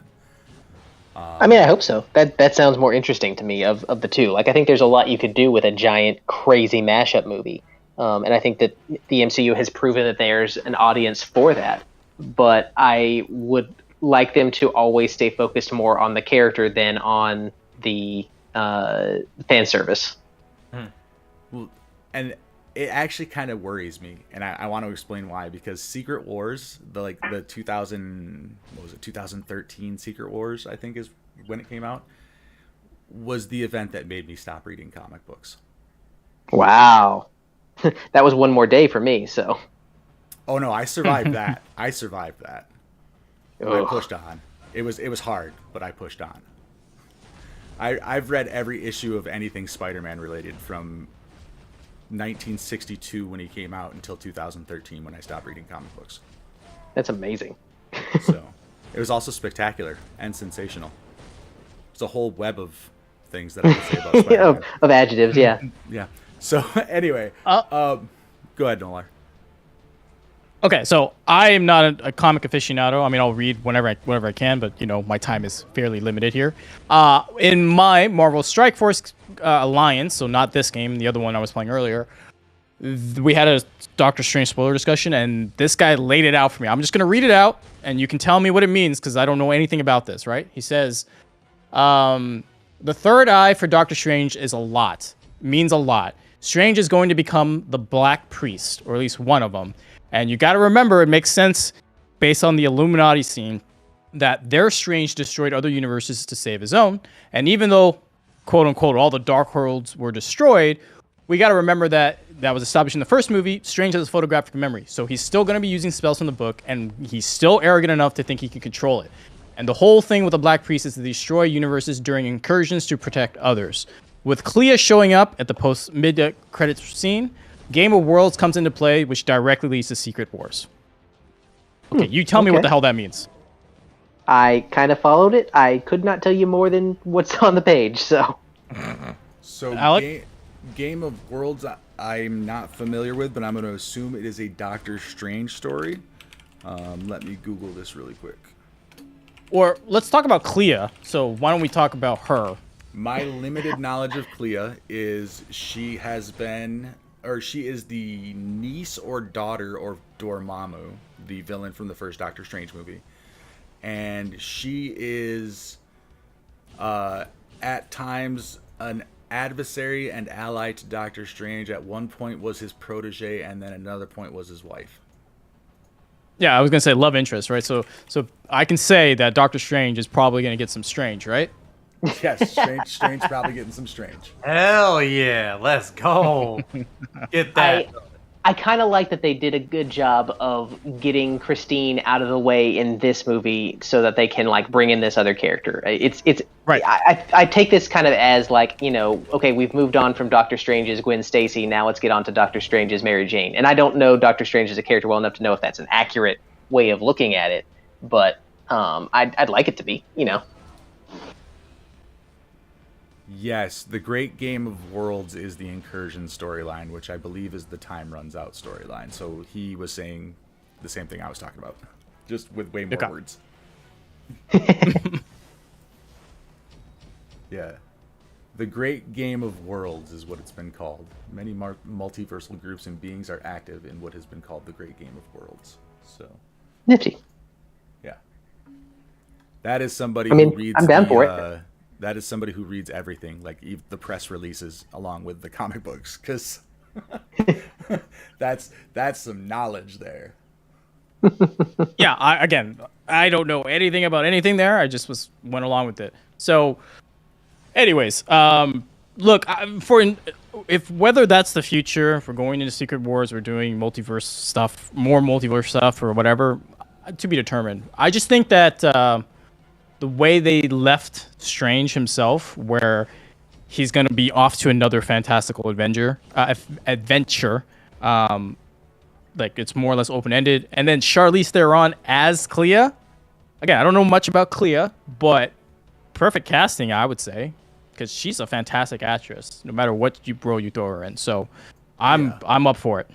I mean, I hope so. That sounds more interesting to me of the two. Like, I think there's a lot you could do with a giant, crazy mashup movie. And I think that the MCU has proven that there's an audience for that. But I would like them to always stay focused more on the character than on the fan service. Well, and it actually kind of worries me, and I want to explain why. Because Secret Wars, the 2013 Secret Wars, I think is when it came out, was the event that made me stop reading comic books. Wow. That was one more day for me, so. Oh no, I survived that. I survived that. I pushed on. It was hard, but I pushed on. I've read every issue of anything Spider-Man related from 1962 when he came out until 2013 when I stopped reading comic books. That's amazing. So it was also spectacular and sensational. It's a whole web of things that I could say about Spider-Man. of adjectives, yeah. Yeah. So anyway, go ahead, Nolar. Okay, so I am not a comic aficionado. I mean, I'll read whenever I can, but my time is fairly limited here. In my Marvel Strike Force alliance, so not this game, the other one I was playing earlier, we had a Doctor Strange spoiler discussion, and this guy laid it out for me. I'm just gonna read it out, and you can tell me what it means because I don't know anything about this. Right? He says, the third eye for Doctor Strange means a lot. Strange is going to become the Black Priest, or at least one of them. And you got to remember, it makes sense based on the Illuminati scene that their Strange destroyed other universes to save his own. And even though, quote unquote, all the Dark Worlds were destroyed, we got to remember that was established in the first movie. Strange has a photographic memory. So he's still going to be using spells from the book, and he's still arrogant enough to think he can control it. And the whole thing with the Black Priest is to destroy universes during incursions to protect others. With Clea showing up at the post-mid-credits scene, Game of Worlds comes into play, which directly leads to Secret Wars. Okay, you tell me what the hell that means. I kind of followed it. I could not tell you more than what's on the page, so. So, Alec? Game of Worlds, I'm not familiar with, but I'm going to assume it is a Doctor Strange story. Let me Google this really quick. Or let's talk about Clea. So why don't we talk about her? My limited knowledge of Clea is she is the niece or daughter of Dormammu, the villain from the first Doctor Strange movie. And she is, at times, an adversary and ally to Doctor Strange. At one point was his protege, and then another point was his wife. Yeah, I was going to say love interest, right? So I can say that Doctor Strange is probably going to get some Strange, right? Yes, Strange probably getting some Strange. Hell yeah, let's go. Get that. I kind of like that they did a good job of getting Christine out of the way in this movie so that they can like bring in this other character. It's Right. I take this kind of as like, you know, okay, we've moved on from Doctor Strange's Gwen Stacy, now let's get on to Doctor Strange's Mary Jane. And I don't know Doctor Strange as a character well enough to know if that's an accurate way of looking at it, but I'd like it to be, you know. Yes, the Great Game of Worlds is the Incursion storyline, which I believe is the Time Runs Out storyline. So he was saying the same thing I was talking about, just with way more Okay. words. Yeah. The Great Game of Worlds is what it's been called. Many multiversal groups and beings are active in what has been called the Great Game of Worlds. So, Nifty. yeah. That is somebody I mean, who reads I'm down for it. That is somebody who reads everything, like the press releases along with the comic books, because that's some knowledge there. Yeah, I don't know anything about anything there. I just went along with it. So, anyways, look, if whether that's the future, if we're going into Secret Wars, we're doing multiverse stuff, more multiverse stuff, or whatever, to be determined. I just think that the way they left Strange himself, where he's going to be off to another fantastical adventure, like it's more or less open-ended. And then Charlize Theron as Clea. Again, I don't know much about Clea, but perfect casting, I would say, because she's a fantastic actress, no matter what role you throw her in. So I'm up for it.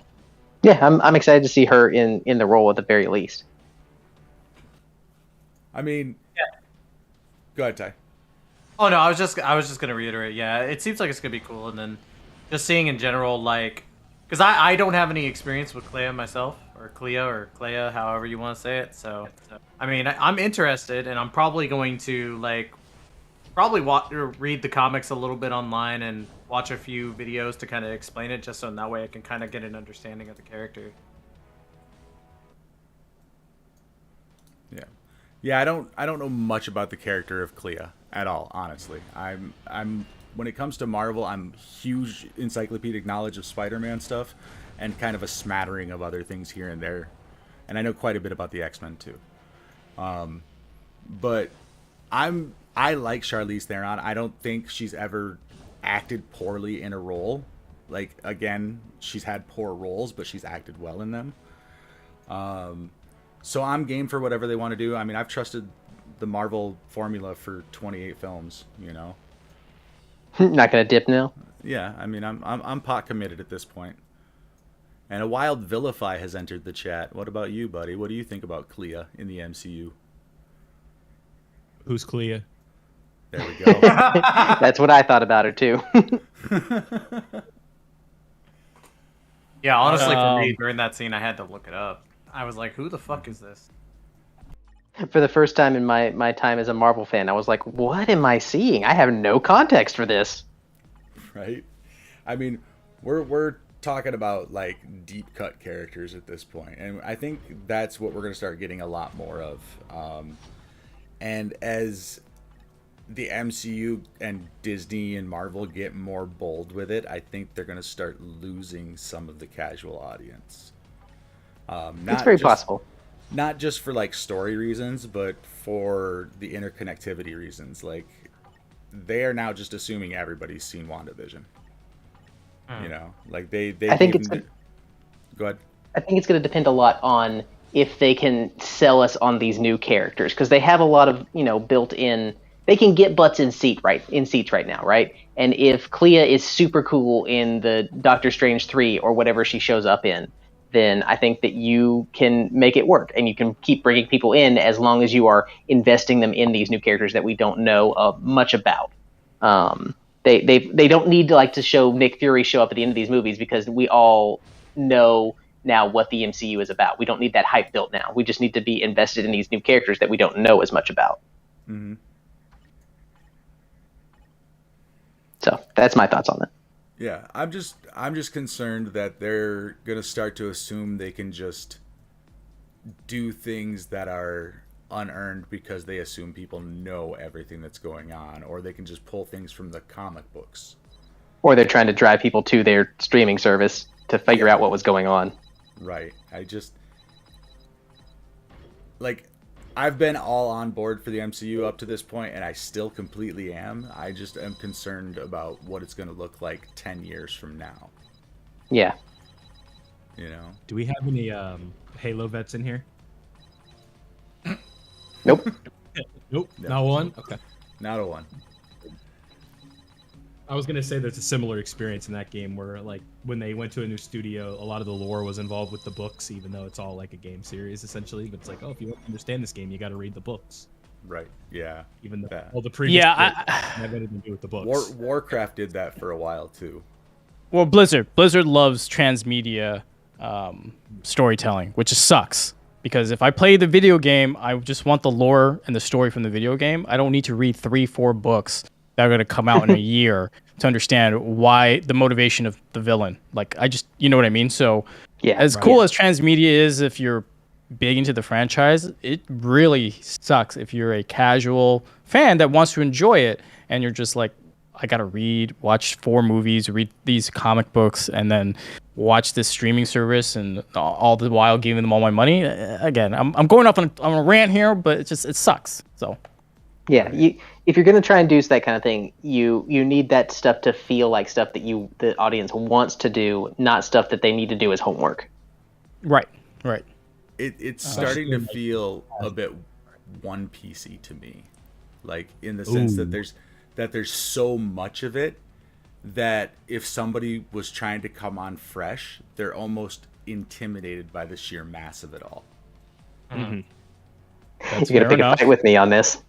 Yeah, I'm excited to see her in the role at the very least. I mean, go ahead, Ty. Oh no, I was just gonna reiterate. Yeah, it seems like it's gonna be cool, and then just seeing in general, like, because I don't have any experience with Clea myself, or Clea, however you want to say it. So I mean, I'm interested, and I'm probably going to read the comics a little bit online and watch a few videos to kind of explain it, just so in that way I can kind of get an understanding of the character. Yeah, I don't know much about the character of Clea at all, honestly. I'm when it comes to Marvel, I'm huge encyclopedic knowledge of Spider-Man stuff and kind of a smattering of other things here and there. And I know quite a bit about the X-Men too. But I like Charlize Theron. I don't think she's ever acted poorly in a role. Like, again, she's had poor roles, but she's acted well in them. So I'm game for whatever they want to do. I mean, I've trusted the Marvel formula for 28 films, you know. Not gonna dip now. Yeah, I mean, I'm pot committed at this point. And a wild vilify has entered the chat. What about you, buddy? What do you think about Clea in the MCU? Who's Clea? There we go. That's what I thought about her too. Yeah, honestly, for me, during that scene, I had to look it up. I was like, who the fuck is this? For the first time in my time as a Marvel fan, I was like, what am I seeing? I have no context for this. Right? I mean, we're talking about like deep cut characters at this point, and I think that's what we're going to start getting a lot more of. And as the MCU and Disney and Marvel get more bold with it, I think they're going to start losing some of the casual audience. It's very possible. Not just for like story reasons, but for the interconnectivity reasons. Like, they are now just assuming everybody's seen WandaVision. You know, like they I think it's go ahead. I think it's going to depend a lot on if they can sell us on these new characters, because they have a lot of, you know, built in. They can get butts in seats right now, right? And if Clea is super cool in the Doctor Strange 3 or whatever she shows up in, then I think that you can make it work, and you can keep bringing people in as long as you are investing them in these new characters that we don't know much about. They don't need to show Nick Fury show up at the end of these movies, because we all know now what the MCU is about. We don't need that hype built now. We just need to be invested in these new characters that we don't know as much about. Mm-hmm. So that's my thoughts on that. Yeah, I'm just concerned that they're gonna start to assume they can just do things that are unearned because they assume people know everything that's going on, or they can just pull things from the comic books. Or they're trying to drive people to their streaming service to figure out what was going on. Right. I just like I've been all on board for the MCU up to this point, and I still completely am. I just am concerned about what it's going to look like 10 years from now. Yeah. You know? Do we have any Halo vets in here? Nope. Nope. No. Not one? Okay. Not a one. I was gonna say there's a similar experience in that game where, like, when they went to a new studio, a lot of the lore was involved with the books, even though it's all like a game series essentially. But it's like, oh, if you want to understand this game, you got to read the books. Right. Yeah. Even though That. all the previous Yeah, books have anything to do with the books. Warcraft did that for a while too. Well, Blizzard loves transmedia storytelling, which just sucks. Because if I play the video game, I just want the lore and the story from the video game. I don't need to read 3-4 books that are going to come out in a year to understand why the motivation of the villain. Like, I just, you know what I mean? So, Yeah. as cool as transmedia is, if you're big into the franchise, it really sucks if you're a casual fan that wants to enjoy it and you're just like, I gotta watch 4 movies, read these comic books, and then watch this streaming service, and all the while giving them all my money. Again, I'm going off on a rant here, but it sucks. So Yeah, if you're going to try and do that kind of thing, you need that stuff to feel like stuff that the audience wants to do, not stuff that they need to do as homework. right. It's starting to feel a bit One Piecey to me, like in the sense that there's so much of it that if somebody was trying to come on fresh, they're almost intimidated by the sheer mass of it all. Mm-hmm. That's You're going to fair pick enough. a fight with me on this.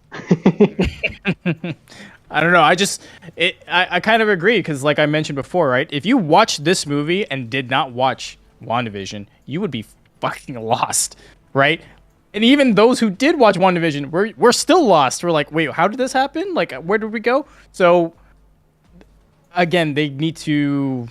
I don't know. I kind of agree because, like I mentioned before, right? If you watched this movie and did not watch WandaVision, you would be fucking lost, right? And even those who did watch WandaVision, we're still lost. We're like, wait, how did this happen? Like, where did we go? So, again, they need to,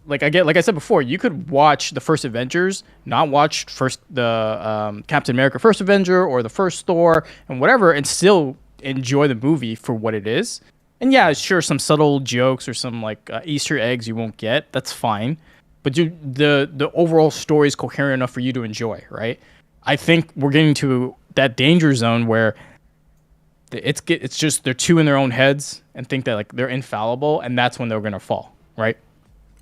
like I said before, you could watch the first Avengers, not watch the Captain America First Avenger or the first Thor and whatever, and still enjoy the movie for what it is. And yeah, sure, some subtle jokes or some like Easter eggs you won't get. That's fine, but the overall story is coherent enough for you to enjoy, right? I think we're getting to that danger zone where it's just they're too in their own heads and think that like they're infallible, and that's when they're gonna fall, right?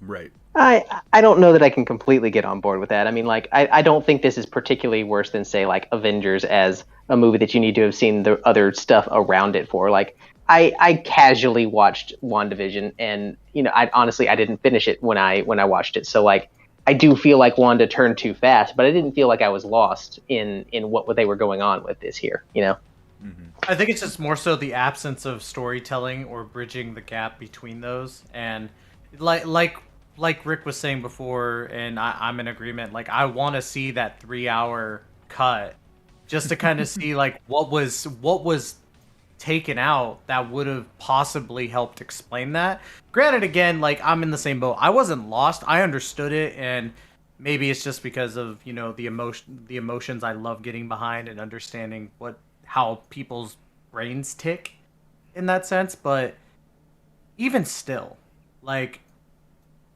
Right. I don't know that I can completely get on board with that. I mean, like, I don't think this is particularly worse than, say, like Avengers as a movie that you need to have seen the other stuff around it for. Like, I casually watched WandaVision, and I didn't finish it when I watched it. So like, I do feel like Wanda turned too fast, but I didn't feel like I was lost in what they were going on with this here. I think it's just more so the absence of storytelling or bridging the gap between those. And like Rick was saying before, and I'm in agreement, like I want to see that 3-hour cut just to kind of see like what was taken out that would have possibly helped explain that. Granted, again, like I'm in the same boat. I wasn't lost. I understood it, and maybe it's just because of the emotions I love getting behind and understanding how people's brains tick in that sense. But even still, like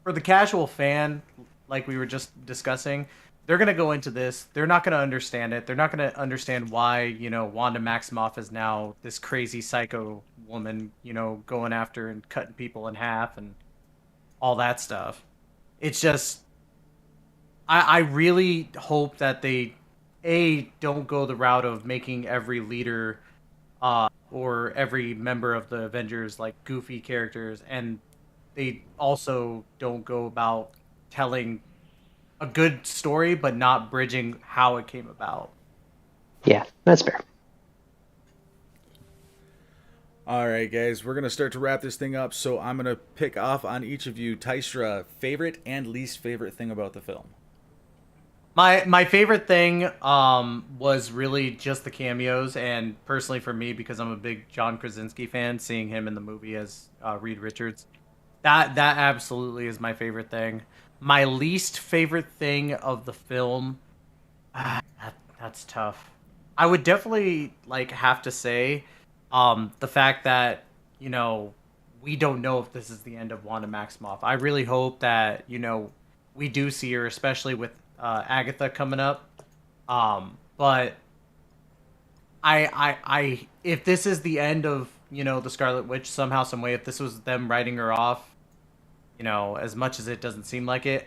for the casual fan, like we were just discussing, they're going to go into this. They're not going to understand it. They're not going to understand why, Wanda Maximoff is now this crazy psycho woman, going after and cutting people in half and all that stuff. It's just, I really hope that they, don't go the route of making every leader or every member of the Avengers like goofy characters, and they also don't go about telling a good story but not bridging how it came about. Yeah, that's fair. All right, guys, we're going to start to wrap this thing up, so I'm going to pick off on each of you. Tystra, favorite and least favorite thing about the film? My favorite thing was really just the cameos, and personally for me, because I'm a big John Krasinski fan, seeing him in the movie as Reed Richards, that absolutely is my favorite thing. My least favorite thing of the film, that's tough. I would definitely like have to say, the fact that we don't know if this is the end of Wanda Maximoff. I really hope that we do see her, especially with Agatha coming up. But if this is the end of the Scarlet Witch somehow, some way, if this was them writing her off, as much as it doesn't seem like it,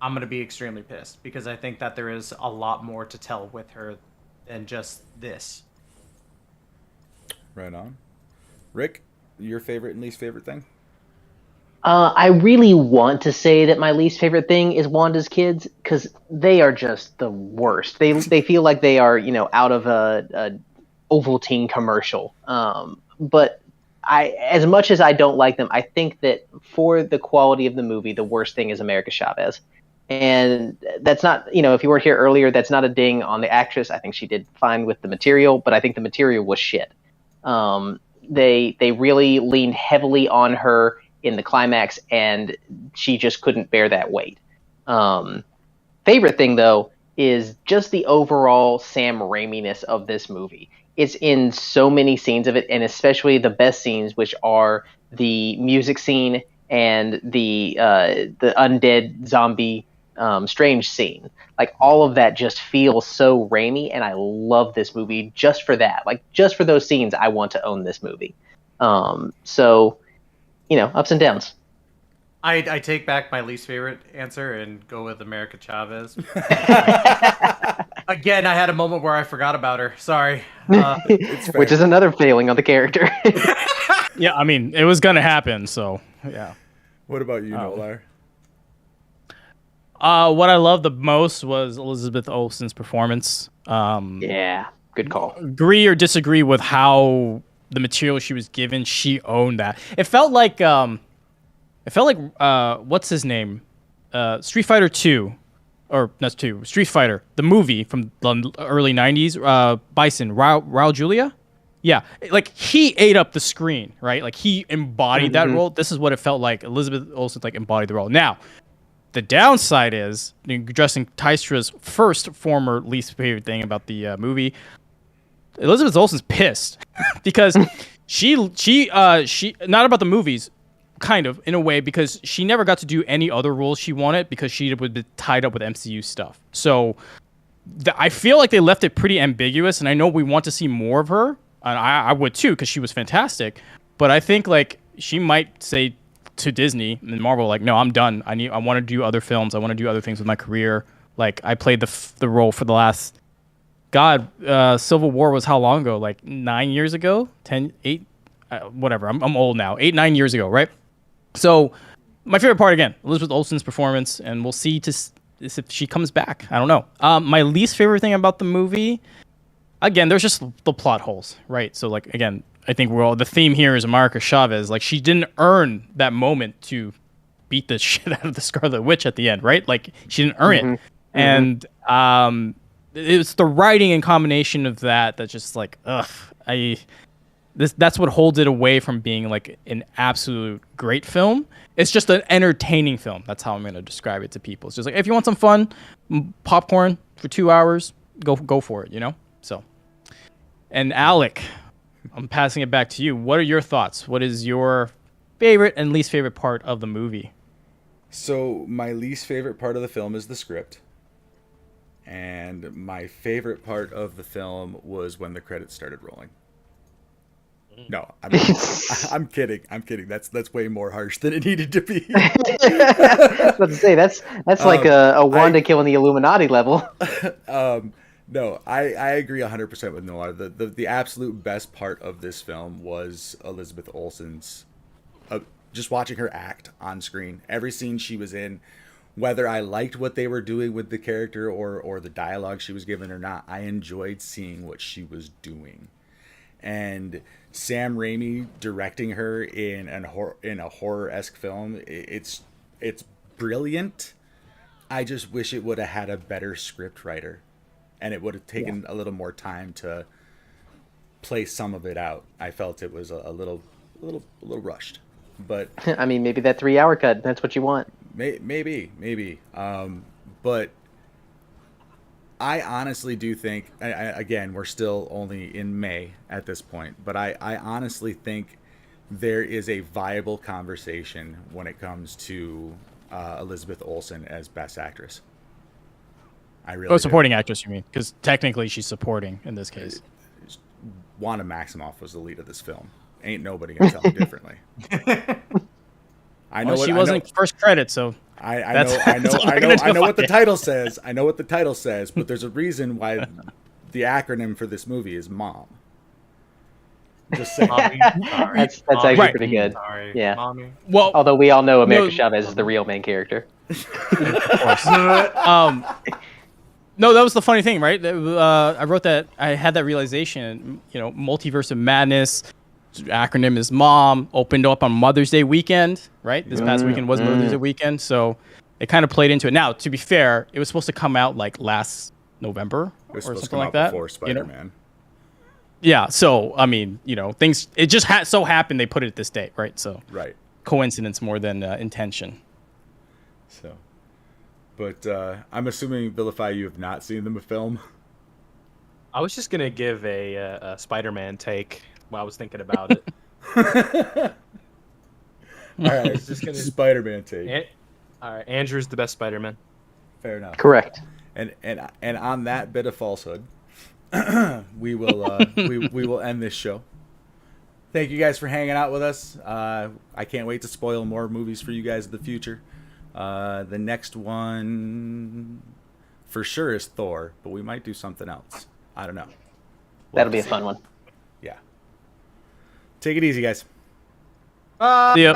I'm gonna be extremely pissed because I think that there is a lot more to tell with her than just this. Right on. Rick, your favorite and least favorite thing? I really want to say that my least favorite thing is Wanda's kids because they are just the worst. They feel like they are out of a Ovaltine commercial. But as much as I don't like them, I think that for the quality of the movie, the worst thing is America Chavez. And that's not, if you weren't here earlier, that's not a ding on the actress. I think she did fine with the material, but I think the material was shit. They really leaned heavily on her in the climax, and she just couldn't bear that weight. Favorite thing, though, is just the overall Sam Raimi-ness of this movie. It's in so many scenes of it, and especially the best scenes, which are the music scene and the undead zombie strange scene. Like, all of that just feels so Raimi, and I love this movie just for that. Like, just for those scenes, I want to own this movie. So, ups and downs. I take back my least favorite answer and go with America Chavez. Again, I had a moment where I forgot about her. Sorry. Which is another failing on the character. Yeah, I mean, it was gonna happen, so yeah. What about you, Nolar? What I loved the most was Elizabeth Olsen's performance. Yeah, good call. Agree or disagree with how the material she was given, she owned that. It felt like what's his name? Street Fighter 2. Or that's 2. Street Fighter, the movie from the early 90s, Bison, Raul Julia? Yeah, like he ate up the screen, right? Like he embodied that role. This is what it felt like. Elizabeth Olsen embodied the role. Now, the downside is, addressing Tystra's former least favorite thing about the movie, Elizabeth Olsen's pissed because she not about the movies, kind of in a way, because she never got to do any other roles she wanted because she would be tied up with MCU stuff. So I feel like they left it pretty ambiguous, and I know we want to see more of her, and I would too because she was fantastic. But I think like she might say to Disney and Marvel, like, no, I'm done. I want to do other films. I want to do other things with my career. Like I played the role for the last. God, Civil War was how long ago? Like 9 years ago? 8, whatever. I'm old now. 8, 9 years ago, right? So my favorite part, again, Elizabeth Olsen's performance, and we'll see if she comes back. I don't know. My least favorite thing about the movie, again, there's just the plot holes, right? So like, again, I think the theme here is America Chavez. Like she didn't earn that moment to beat the shit out of the Scarlet Witch at the end, right? Like she didn't earn it. And it's the writing and combination of that just like, that's what holds it away from being like an absolute great film. It's just an entertaining film. That's how I'm going to describe it to people. It's just like, if you want some fun popcorn for 2 hours, go for it, So, and Alec, I'm passing it back to you. What are your thoughts? What is your favorite and least favorite part of the movie? So my least favorite part of the film is the script. And my favorite part of the film was when the credits started rolling. No, I'm kidding. That's way more harsh than it needed to be. I was about to say that's like a Wanda killing the Illuminati level. No, I agree 100% with Noir. The absolute best part of this film was Elizabeth Olsen's, just watching her act on screen. Every scene she was in, whether I liked what they were doing with the character or the dialogue she was given or not, I enjoyed seeing what she was doing. And Sam Raimi directing her in a horror-esque film, it's brilliant. I just wish it would have had a better script writer, and it would have taken a little more time to play some of it out. I felt it was a little rushed, but I mean, maybe that 3-hour cut, that's what you want. maybe. But I honestly do think, again, we're still only in May at this point, but I honestly think there is a viable conversation when it comes to Elizabeth Olsen as Best Actress. I really supporting actress, you mean? Because technically she's supporting in this case. Wanda Maximoff was the lead of this film. Ain't nobody gonna tell me differently. I know she wasn't first credit, so I know what the title says. I know what the title says, but there's a reason why the acronym for this movie is MOM. Just saying. Mommy, sorry. That's Mommy, actually pretty good. Sorry. Yeah. Mommy. well, Although we all know America Chavez is the real main character. No, that was the funny thing, right? I wrote that. I had that realization. Multiverse of Madness. Acronym is MOM. Opened up on Mother's Day weekend, right? This past weekend was Mother's Day weekend, so it kind of played into it. Now, to be fair, it was supposed to come out like last November It was or supposed to something come like out that. before Spider-Man. Yeah. So I mean, things. It just so happened they put it this date, right? So Right. coincidence more than intention. So, but I'm assuming, Vilify, you have not seen the film. I was just gonna give a Spider-Man take while I was thinking about it. All right, Just gonna- Spider-Man take. All right, Andrew's the best Spider-Man. Fair enough. Correct. And on that bit of falsehood, we will we will end this show. Thank you guys for hanging out with us. I can't wait to spoil more movies for you guys in the future. The next one for sure is Thor, but we might do something else. I don't know. That'll be a fun one. Yeah. Take it easy, guys. Yep.